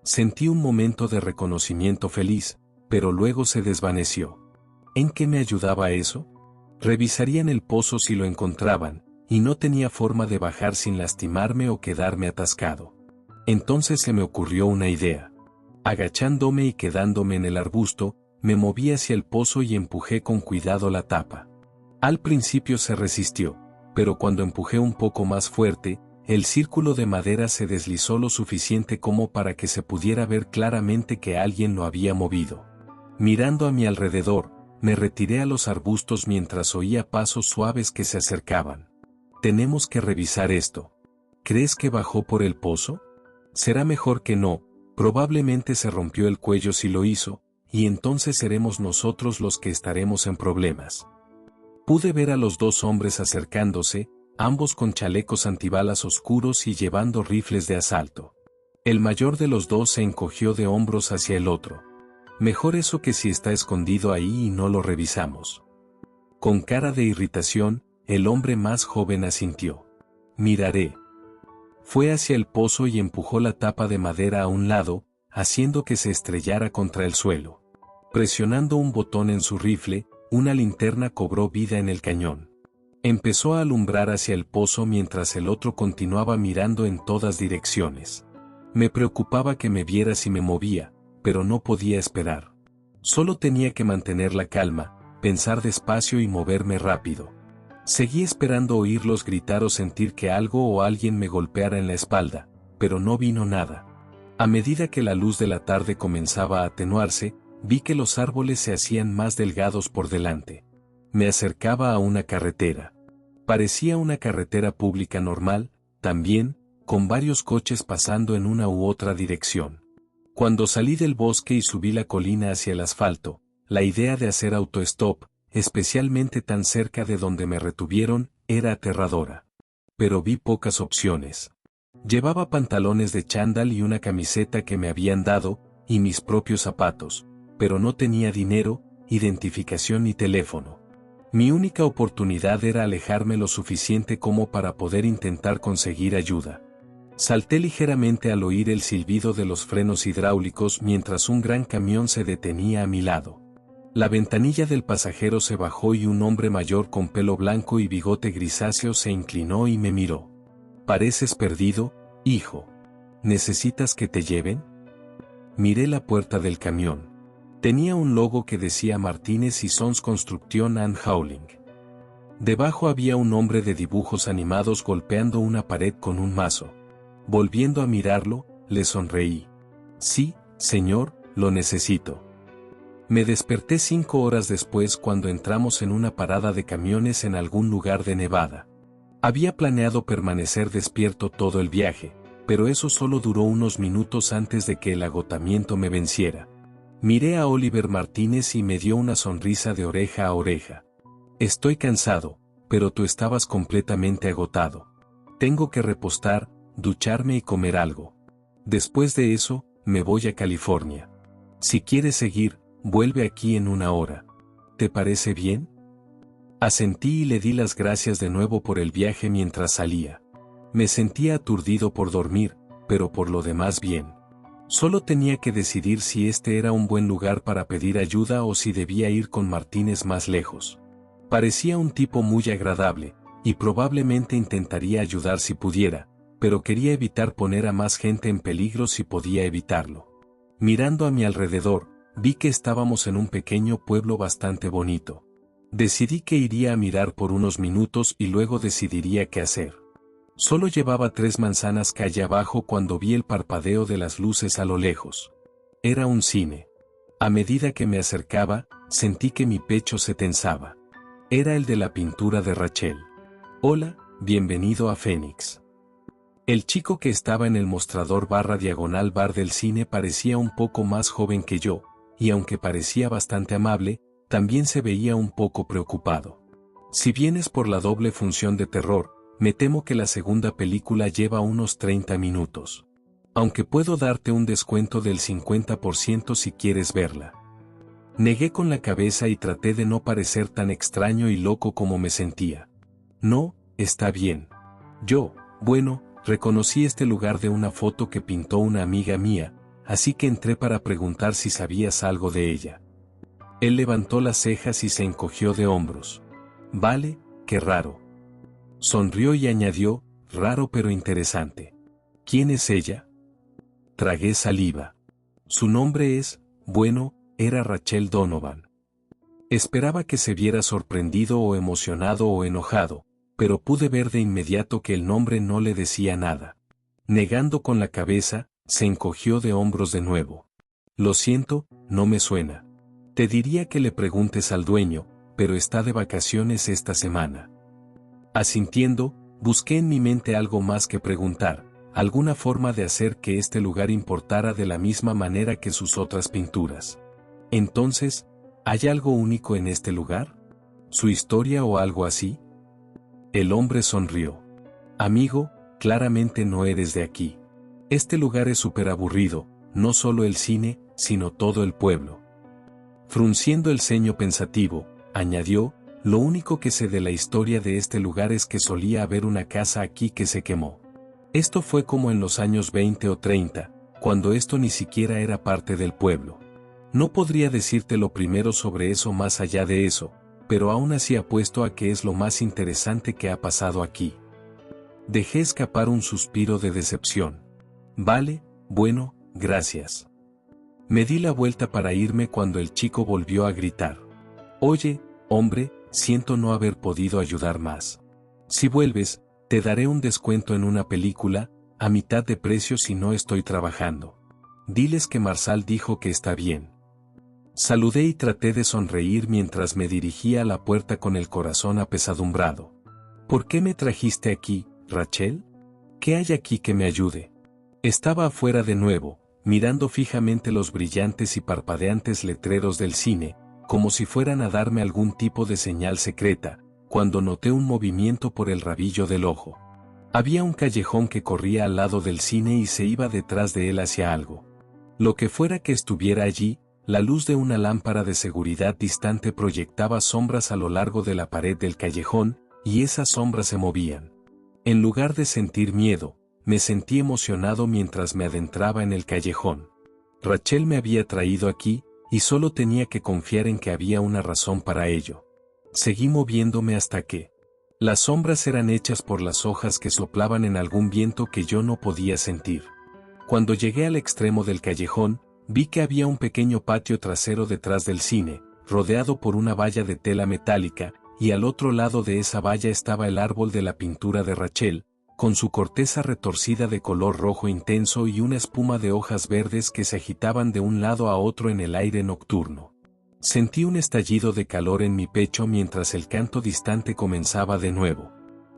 Sentí un momento de reconocimiento feliz, pero luego se desvaneció. ¿En qué me ayudaba eso? Revisarían el pozo si lo encontraban, y no tenía forma de bajar sin lastimarme o quedarme atascado. Entonces se me ocurrió una idea. Agachándome y quedándome en el arbusto, me moví hacia el pozo y empujé con cuidado la tapa. Al principio se resistió, pero cuando empujé un poco más fuerte, el círculo de madera se deslizó lo suficiente como para que se pudiera ver claramente que alguien lo había movido. Mirando a mi alrededor, me retiré a los arbustos mientras oía pasos suaves que se acercaban. Tenemos que revisar esto. ¿Crees que bajó por el pozo? Será mejor que no, probablemente se rompió el cuello si lo hizo, y entonces seremos nosotros los que estaremos en problemas. Pude ver a los dos hombres acercándose, ambos con chalecos antibalas oscuros y llevando rifles de asalto. El mayor de los dos se encogió de hombros hacia el otro. Mejor eso que si está escondido ahí y no lo revisamos. Con cara de irritación, el hombre más joven asintió. Miraré. Fue hacia el pozo y empujó la tapa de madera a un lado, haciendo que se estrellara contra el suelo. Presionando un botón en su rifle, una linterna cobró vida en el cañón. Empezó a alumbrar hacia el pozo mientras el otro continuaba mirando en todas direcciones. Me preocupaba que me viera si me movía, pero no podía esperar. Solo tenía que mantener la calma, pensar despacio y moverme rápido. Seguí esperando oírlos gritar o sentir que algo o alguien me golpeara en la espalda, pero no vino nada. A medida que la luz de la tarde comenzaba a atenuarse, vi que los árboles se hacían más delgados por delante. Me acercaba a una carretera. Parecía una carretera pública normal, también, con varios coches pasando en una u otra dirección. Cuando salí del bosque y subí la colina hacia el asfalto, la idea de hacer autostop, especialmente tan cerca de donde me retuvieron, era aterradora. Pero vi pocas opciones. Llevaba pantalones de chándal y una camiseta que me habían dado, y mis propios zapatos, pero no tenía dinero, identificación ni teléfono. Mi única oportunidad era alejarme lo suficiente como para poder intentar conseguir ayuda. Salté ligeramente al oír el silbido de los frenos hidráulicos mientras un gran camión se detenía a mi lado. La ventanilla del pasajero se bajó y un hombre mayor con pelo blanco y bigote grisáceo se inclinó y me miró. «¿Pareces perdido, hijo? ¿Necesitas que te lleven?» Miré la puerta del camión. Tenía un logo que decía Martínez y Sons Construction and Hauling. Debajo había un hombre de dibujos animados golpeando una pared con un mazo. Volviendo a mirarlo, le sonreí. «Sí, señor, lo necesito». Me desperté 5 horas después cuando entramos en una parada de camiones en algún lugar de Nevada. Había planeado permanecer despierto todo el viaje, pero eso solo duró unos minutos antes de que el agotamiento me venciera. Miré a Oliver Martínez y me dio una sonrisa de oreja a oreja. «Estoy cansado, pero tú estabas completamente agotado. Tengo que repostar, ducharme y comer algo. Después de eso, me voy a California. Si quieres seguir, vuelve aquí en 1 hora. ¿Te parece bien?» Asentí y le di las gracias de nuevo por el viaje mientras salía. Me sentía aturdido por dormir, pero por lo demás bien. Solo tenía que decidir si este era un buen lugar para pedir ayuda o si debía ir con Martínez más lejos. Parecía un tipo muy agradable, y probablemente intentaría ayudar si pudiera, pero quería evitar poner a más gente en peligro si podía evitarlo. Mirando a mi alrededor, vi que estábamos en un pequeño pueblo bastante bonito. Decidí que iría a mirar por unos minutos y luego decidiría qué hacer. Solo llevaba 3 manzanas calle abajo cuando vi el parpadeo de las luces a lo lejos. Era un cine. A medida que me acercaba, sentí que mi pecho se tensaba. Era el de la pintura de Rachel. «Hola, bienvenido a Phoenix». El chico que estaba en el mostrador /diagonal bar del cine parecía un poco más joven que yo, y aunque parecía bastante amable, también se veía un poco preocupado. «Si vienes por la doble función de terror, me temo que la segunda película lleva unos 30 minutos. Aunque puedo darte un descuento del 50% si quieres verla». Negué con la cabeza y traté de no parecer tan extraño y loco como me sentía. «No, está bien. Bueno, reconocí este lugar de una foto que pintó una amiga mía, así que entré para preguntar si sabías algo de ella». Él levantó las cejas y se encogió de hombros. «Vale, qué raro». Sonrió y añadió, «Raro pero interesante». «¿Quién es ella?» Tragué saliva. «Su nombre es, era Rachel Donovan». Esperaba que se viera sorprendido o emocionado o enojado, pero pude ver de inmediato que el nombre no le decía nada. Negando con la cabeza, se encogió de hombros de nuevo. «Lo siento, no me suena. Te diría que le preguntes al dueño, pero está de vacaciones esta semana». Asintiendo, busqué en mi mente algo más que preguntar, alguna forma de hacer que este lugar importara de la misma manera que sus otras pinturas. «Entonces, ¿hay algo único en este lugar? ¿Su historia o algo así?» El hombre sonrió. «Amigo, claramente no eres de aquí. Este lugar es súper aburrido, no solo el cine, sino todo el pueblo». Frunciendo el ceño pensativo, añadió, «Lo único que sé de la historia de este lugar es que solía haber una casa aquí que se quemó. Esto fue como en los años 20 o 30, cuando esto ni siquiera era parte del pueblo. No podría decirte lo primero sobre eso más allá de eso, pero aún así apuesto a que es lo más interesante que ha pasado aquí». Dejé escapar un suspiro de decepción. «Vale, gracias». Me di la vuelta para irme cuando el chico volvió a gritar. «Oye, hombre, siento no haber podido ayudar más. Si vuelves, te daré un descuento en una película, a mitad de precio si no estoy trabajando. Diles que Marsal dijo que está bien». Saludé y traté de sonreír mientras me dirigía a la puerta con el corazón apesadumbrado. «¿Por qué me trajiste aquí, Rachel? ¿Qué hay aquí que me ayude? Estaba afuera de nuevo, mirando fijamente los brillantes y parpadeantes letreros del cine, como si fueran a darme algún tipo de señal secreta, cuando noté un movimiento por el rabillo del ojo. Había un callejón que corría al lado del cine y se iba detrás de él hacia algo. Lo que fuera que estuviera allí, la luz de una lámpara de seguridad distante proyectaba sombras a lo largo de la pared del callejón, y esas sombras se movían. En lugar de sentir miedo, me sentí emocionado mientras me adentraba en el callejón. Rachel me había traído aquí, y solo tenía que confiar en que había una razón para ello. Seguí moviéndome hasta que las sombras eran hechas por las hojas que soplaban en algún viento que yo no podía sentir. Cuando llegué al extremo del callejón, vi que había un pequeño patio trasero detrás del cine, rodeado por una valla de tela metálica, y al otro lado de esa valla estaba el árbol de la pintura de Rachel, con su corteza retorcida de color rojo intenso y una espuma de hojas verdes que se agitaban de un lado a otro en el aire nocturno. Sentí un estallido de calor en mi pecho mientras el canto distante comenzaba de nuevo.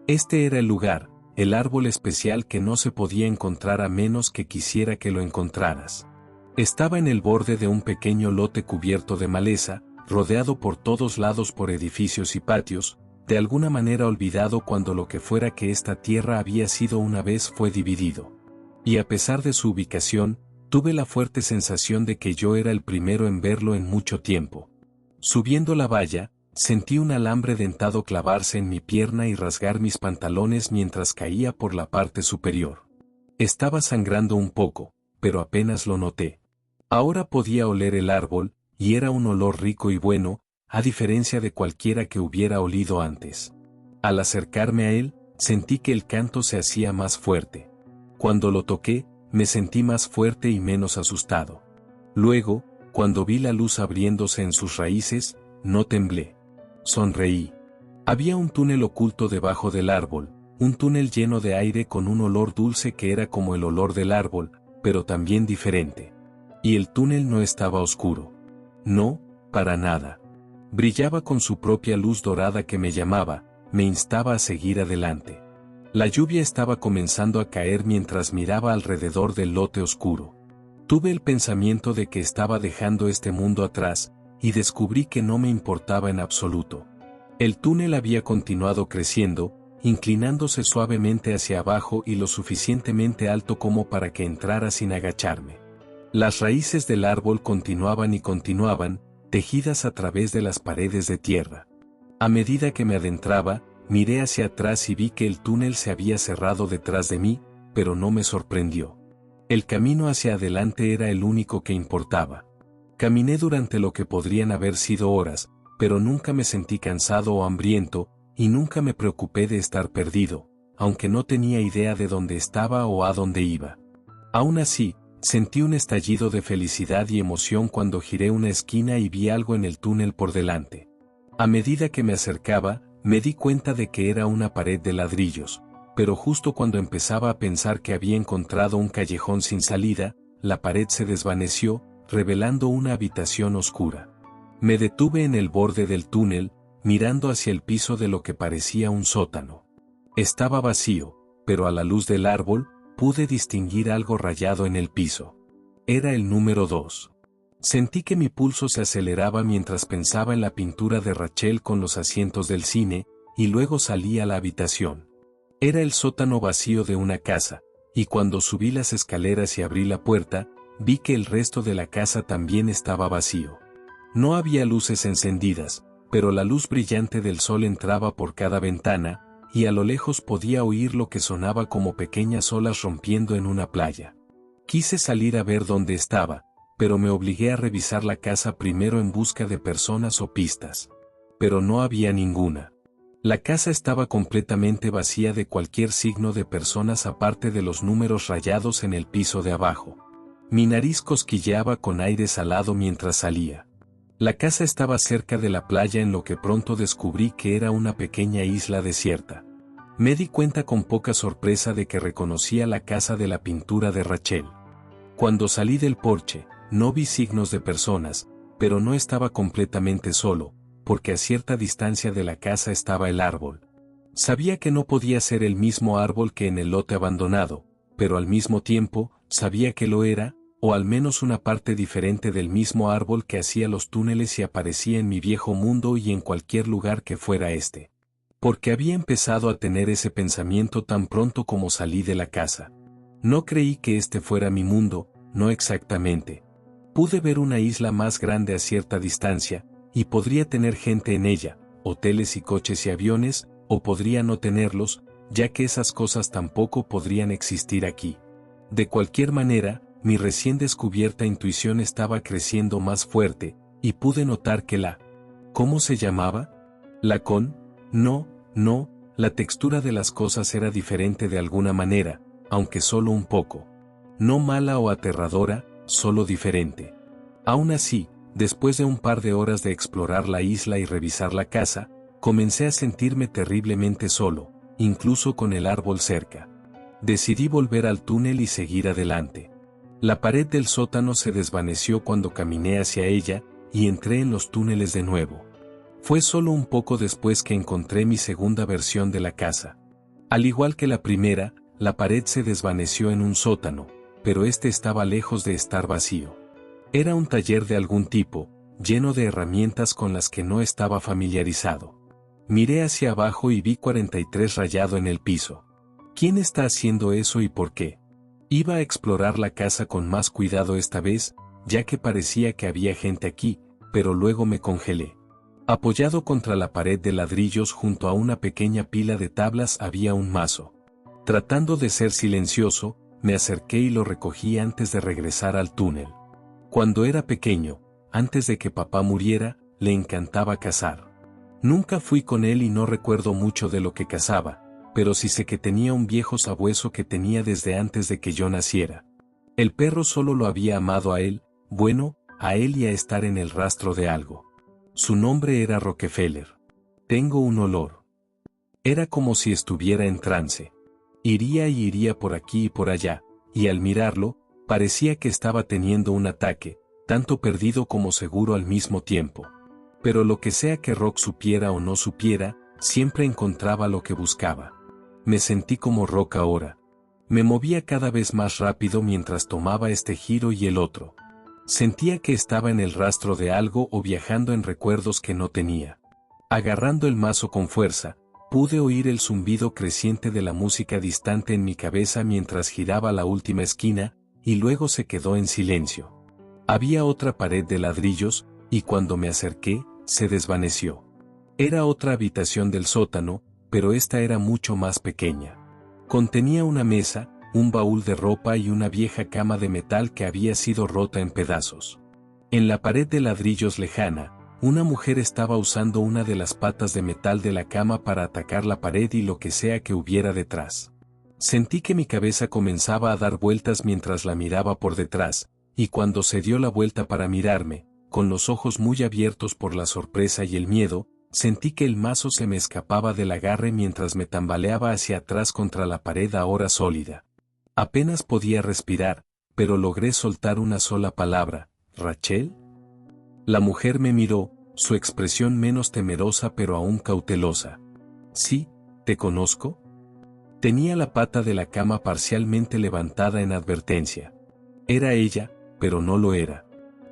Este era el lugar, el árbol especial que no se podía encontrar a menos que quisiera que lo encontraras. Estaba en el borde de un pequeño lote cubierto de maleza, rodeado por todos lados por edificios y patios, de alguna manera olvidado cuando lo que fuera que esta tierra había sido una vez fue dividido. Y a pesar de su ubicación, tuve la fuerte sensación de que yo era el primero en verlo en mucho tiempo. Subiendo la valla, sentí un alambre dentado clavarse en mi pierna y rasgar mis pantalones mientras caía por la parte superior. Estaba sangrando un poco, pero apenas lo noté. Ahora podía oler el árbol, y era un olor rico y bueno, a diferencia de cualquiera que hubiera olido antes. Al acercarme a él, sentí que el canto se hacía más fuerte. Cuando lo toqué, me sentí más fuerte y menos asustado. Luego, cuando vi la luz abriéndose en sus raíces, no temblé. Sonreí. Había un túnel oculto debajo del árbol, un túnel lleno de aire con un olor dulce que era como el olor del árbol, pero también diferente. Y el túnel no estaba oscuro. No, para nada. Brillaba con su propia luz dorada que me llamaba, me instaba a seguir adelante. La lluvia estaba comenzando a caer mientras miraba alrededor del lote oscuro. Tuve el pensamiento de que estaba dejando este mundo atrás, y descubrí que no me importaba en absoluto. El túnel había continuado creciendo, inclinándose suavemente hacia abajo y lo suficientemente alto como para que entrara sin agacharme. Las raíces del árbol continuaban y continuaban, tejidas a través de las paredes de tierra. A medida que me adentraba, miré hacia atrás y vi que el túnel se había cerrado detrás de mí, pero no me sorprendió. El camino hacia adelante era el único que importaba. Caminé durante lo que podrían haber sido horas, pero nunca me sentí cansado o hambriento, y nunca me preocupé de estar perdido, aunque no tenía idea de dónde estaba o a dónde iba. Aún así, sentí un estallido de felicidad y emoción cuando giré una esquina y vi algo en el túnel por delante. A medida que me acercaba, me di cuenta de que era una pared de ladrillos, pero justo cuando empezaba a pensar que había encontrado un callejón sin salida, la pared se desvaneció, revelando una habitación oscura. Me detuve en el borde del túnel, mirando hacia el piso de lo que parecía un sótano. Estaba vacío, pero a la luz del árbol, pude distinguir algo rayado en el piso. Era el número 2. Sentí que mi pulso se aceleraba mientras pensaba en la pintura de Rachel con los asientos del cine, y luego salí a la habitación. Era el sótano vacío de una casa, y cuando subí las escaleras y abrí la puerta, vi que el resto de la casa también estaba vacío. No había luces encendidas, pero la luz brillante del sol entraba por cada ventana, y a lo lejos podía oír lo que sonaba como pequeñas olas rompiendo en una playa. Quise salir a ver dónde estaba, pero me obligué a revisar la casa primero en busca de personas o pistas. Pero no había ninguna. La casa estaba completamente vacía de cualquier signo de personas aparte de los números rayados en el piso de abajo. Mi nariz cosquilleaba con aire salado mientras salía. La casa estaba cerca de la playa en lo que pronto descubrí que era una pequeña isla desierta. Me di cuenta con poca sorpresa de que reconocía la casa de la pintura de Rachel. Cuando salí del porche, no vi signos de personas, pero no estaba completamente solo, porque a cierta distancia de la casa estaba el árbol. Sabía que no podía ser el mismo árbol que en el lote abandonado, pero al mismo tiempo, sabía que lo era, o al menos una parte diferente del mismo árbol que hacía los túneles y aparecía en mi viejo mundo y en cualquier lugar que fuera este. Porque había empezado a tener ese pensamiento tan pronto como salí de la casa. No creí que este fuera mi mundo, no exactamente. Pude ver una isla más grande a cierta distancia, y podría tener gente en ella, hoteles y coches y aviones, o podría no tenerlos, ya que esas cosas tampoco podrían existir aquí. De cualquier manera, mi recién descubierta intuición estaba creciendo más fuerte, y pude notar que ¿cómo se llamaba? No, la textura de las cosas era diferente de alguna manera, aunque solo un poco. No mala o aterradora, solo diferente. Aún así, después de un par de horas de explorar la isla y revisar la casa, comencé a sentirme terriblemente solo, incluso con el árbol cerca. Decidí volver al túnel y seguir adelante. La pared del sótano se desvaneció cuando caminé hacia ella, y entré en los túneles de nuevo. Fue solo un poco después que encontré mi segunda versión de la casa. Al igual que la primera, la pared se desvaneció en un sótano, pero este estaba lejos de estar vacío. Era un taller de algún tipo, lleno de herramientas con las que no estaba familiarizado. Miré hacia abajo y vi 43 rayado en el piso. ¿Quién está haciendo eso y por qué? Iba a explorar la casa con más cuidado esta vez, ya que parecía que había gente aquí, pero luego me congelé. Apoyado contra la pared de ladrillos junto a una pequeña pila de tablas había un mazo. Tratando de ser silencioso, me acerqué y lo recogí antes de regresar al túnel. Cuando era pequeño, antes de que papá muriera, le encantaba cazar. Nunca fui con él y no recuerdo mucho de lo que cazaba, pero sí sé que tenía un viejo sabueso que tenía desde antes de que yo naciera. El perro solo lo había amado a él, bueno, a él y a estar en el rastro de algo. Su nombre era Rockefeller. Tengo un olor. Era como si estuviera en trance. Iría y iría por aquí y por allá, y al mirarlo, parecía que estaba teniendo un ataque, tanto perdido como seguro al mismo tiempo. Pero lo que sea que Rock supiera o no supiera, siempre encontraba lo que buscaba. Me sentí como Rock ahora. Me movía cada vez más rápido mientras tomaba este giro y el otro. Sentía que estaba en el rastro de algo o viajando en recuerdos que no tenía. Agarrando el mazo con fuerza, pude oír el zumbido creciente de la música distante en mi cabeza mientras giraba la última esquina, y luego se quedó en silencio. Había otra pared de ladrillos, y cuando me acerqué, se desvaneció. Era otra habitación del sótano, pero esta era mucho más pequeña. Contenía una mesa, un baúl de ropa y una vieja cama de metal que había sido rota en pedazos. En la pared de ladrillos lejana, una mujer estaba usando una de las patas de metal de la cama para atacar la pared y lo que sea que hubiera detrás. Sentí que mi cabeza comenzaba a dar vueltas mientras la miraba por detrás, y cuando se dio la vuelta para mirarme, con los ojos muy abiertos por la sorpresa y el miedo, sentí que el mazo se me escapaba del agarre mientras me tambaleaba hacia atrás contra la pared ahora sólida. Apenas podía respirar, pero logré soltar una sola palabra: ¿Rachel? La mujer me miró, su expresión menos temerosa pero aún cautelosa. Sí, ¿te conozco? Tenía la pata de la cama parcialmente levantada en advertencia. Era ella, pero no lo era.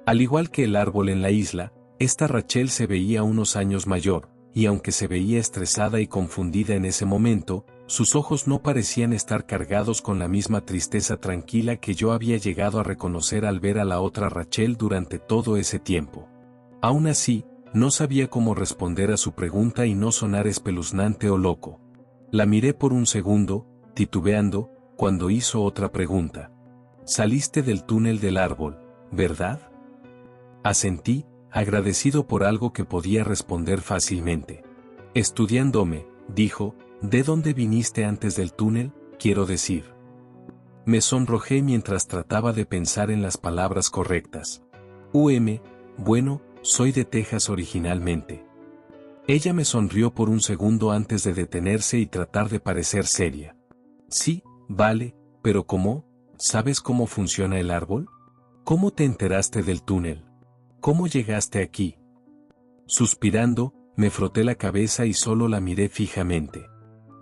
Al igual que el árbol en la isla, esta Rachel se veía unos años mayor, y aunque se veía estresada y confundida en ese momento, sus ojos no parecían estar cargados con la misma tristeza tranquila que yo había llegado a reconocer al ver a la otra Rachel durante todo ese tiempo. Aún así, no sabía cómo responder a su pregunta y no sonar espeluznante o loco. La miré por un segundo, titubeando, cuando hizo otra pregunta. «Saliste del túnel del árbol, ¿verdad?» Asentí, agradecido por algo que podía responder fácilmente. «Estudiándome», dijo. «¿De dónde viniste antes del túnel, quiero decir?» Me sonrojé mientras trataba de pensar en las palabras correctas. Bueno, soy de Texas originalmente. Ella me sonrió por un segundo antes de detenerse y tratar de parecer seria. Sí, vale, pero ¿cómo? ¿Sabes cómo funciona el árbol? ¿Cómo te enteraste del túnel? ¿Cómo llegaste aquí? Suspirando, me froté la cabeza y solo la miré fijamente.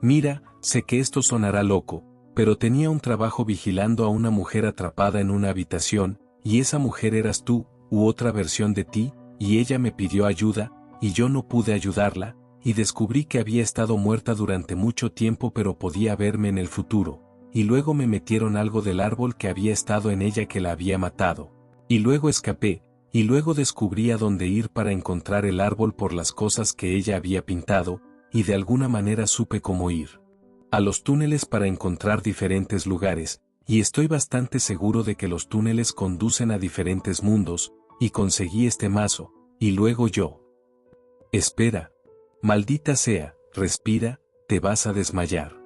Mira, sé que esto sonará loco, pero tenía un trabajo vigilando a una mujer atrapada en una habitación, y esa mujer eras tú, u otra versión de ti, y ella me pidió ayuda, y yo no pude ayudarla, y descubrí que había estado muerta durante mucho tiempo pero podía verme en el futuro, y luego me metieron algo del árbol que había estado en ella que la había matado, y luego escapé, y luego descubrí a dónde ir para encontrar el árbol por las cosas que ella había pintado, y de alguna manera supe cómo ir a los túneles para encontrar diferentes lugares, y estoy bastante seguro de que los túneles conducen a diferentes mundos, y conseguí este mazo, y luego yo. Espera. Maldita sea, respira, te vas a desmayar.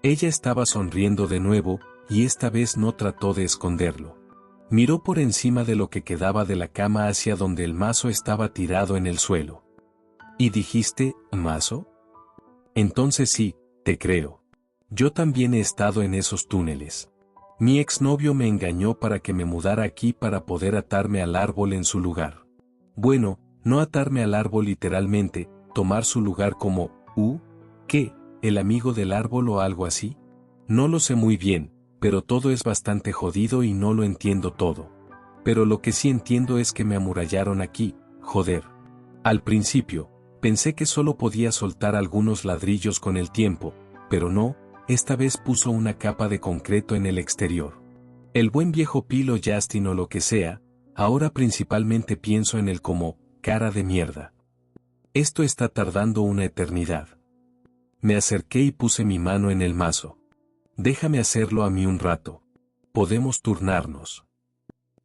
Ella estaba sonriendo de nuevo, y esta vez no trató de esconderlo. Miró por encima de lo que quedaba de la cama hacia donde el mazo estaba tirado en el suelo. ¿Y dijiste, mazo? Entonces sí, te creo. Yo también he estado en esos túneles. Mi exnovio me engañó para que me mudara aquí para poder atarme al árbol en su lugar. Bueno, no atarme al árbol literalmente, tomar su lugar como, ¿qué? ¿El amigo del árbol o algo así? No lo sé muy bien, pero todo es bastante jodido y no lo entiendo todo. Pero lo que sí entiendo es que me amurallaron aquí, joder. Al principio, pensé que solo podía soltar algunos ladrillos con el tiempo, pero no, esta vez puso una capa de concreto en el exterior. El buen viejo Pilo Justin o lo que sea, ahora principalmente pienso en él como, cara de mierda. Esto está tardando una eternidad. Me acerqué y puse mi mano en el mazo. Déjame hacerlo a mí un rato. Podemos turnarnos.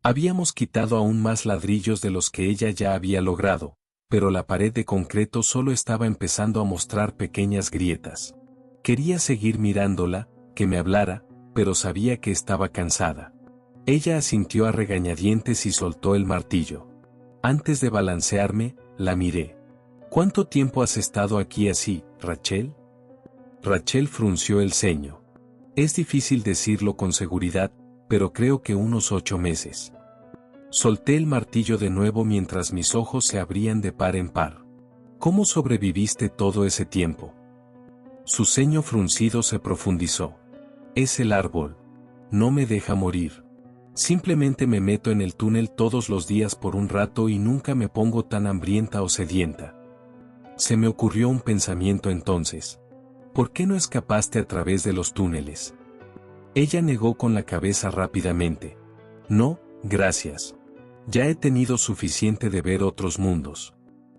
Habíamos quitado aún más ladrillos de los que ella ya había logrado, pero la pared de concreto solo estaba empezando a mostrar pequeñas grietas. Quería seguir mirándola, que me hablara, pero sabía que estaba cansada. Ella asintió a regañadientes y soltó el martillo. Antes de balancearme, la miré. ¿Cuánto tiempo has estado aquí así, Rachel? Rachel frunció el ceño. Es difícil decirlo con seguridad, pero creo que unos 8 meses. Solté el martillo de nuevo mientras mis ojos se abrían de par en par. ¿Cómo sobreviviste todo ese tiempo? Su ceño fruncido se profundizó. Es el árbol. No me deja morir. Simplemente me meto en el túnel todos los días por un rato y nunca me pongo tan hambrienta o sedienta. Se me ocurrió un pensamiento entonces. ¿Por qué no escapaste a través de los túneles? Ella negó con la cabeza rápidamente. No, gracias. Ya he tenido suficiente de ver otros mundos.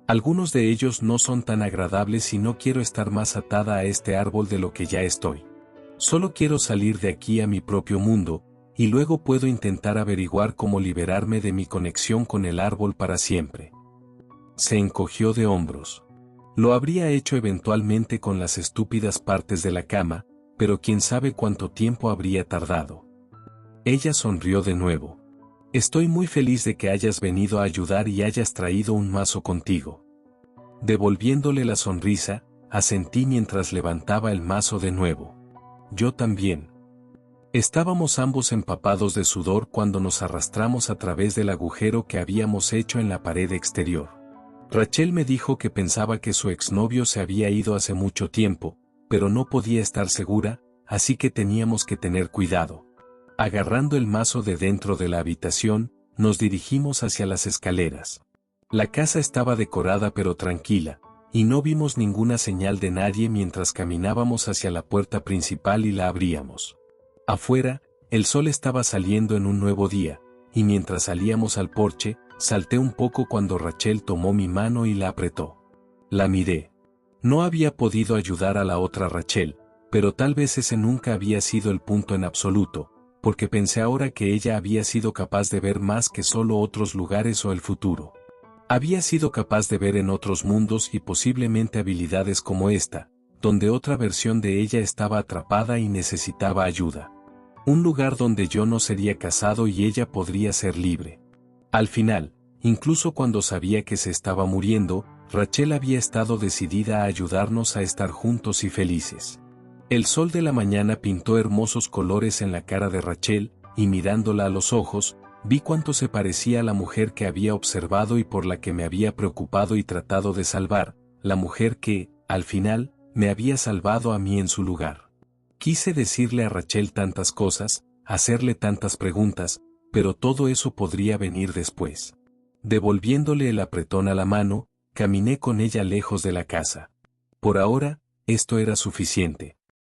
Algunos de ellos no son tan agradables y no quiero estar más atada a este árbol de lo que ya estoy. Solo quiero salir de aquí a mi propio mundo, y luego puedo intentar averiguar cómo liberarme de mi conexión con el árbol para siempre. Se encogió de hombros. Lo habría hecho eventualmente con las estúpidas partes de la cama, pero quién sabe cuánto tiempo habría tardado. Ella sonrió de nuevo. Estoy muy feliz de que hayas venido a ayudar y hayas traído un mazo contigo. Devolviéndole la sonrisa, asentí mientras levantaba el mazo de nuevo. Yo también. Estábamos ambos empapados de sudor cuando nos arrastramos a través del agujero que habíamos hecho en la pared exterior. Rachel me dijo que pensaba que su exnovio se había ido hace mucho tiempo, pero no podía estar segura, así que teníamos que tener cuidado. Agarrando el mazo de dentro de la habitación, nos dirigimos hacia las escaleras. La casa estaba decorada pero tranquila, y no vimos ninguna señal de nadie mientras caminábamos hacia la puerta principal y la abríamos. Afuera, el sol estaba saliendo en un nuevo día, y mientras salíamos al porche, salté un poco cuando Rachel tomó mi mano y la apretó. La miré. No había podido ayudar a la otra Rachel, pero tal vez ese nunca había sido el punto en absoluto, porque pensé ahora que ella había sido capaz de ver más que solo otros lugares o el futuro. Había sido capaz de ver en otros mundos y posiblemente habilidades como esta, donde otra versión de ella estaba atrapada y necesitaba ayuda. Un lugar donde yo no sería casado y ella podría ser libre. Al final, incluso cuando sabía que se estaba muriendo, Rachel había estado decidida a ayudarnos a estar juntos y felices. El sol de la mañana pintó hermosos colores en la cara de Rachel, y mirándola a los ojos, vi cuánto se parecía a la mujer que había observado y por la que me había preocupado y tratado de salvar, la mujer que, al final, me había salvado a mí en su lugar. Quise decirle a Rachel tantas cosas, hacerle tantas preguntas, pero todo eso podría venir después. Devolviéndole el apretón a la mano, caminé con ella lejos de la casa. Por ahora, esto era suficiente.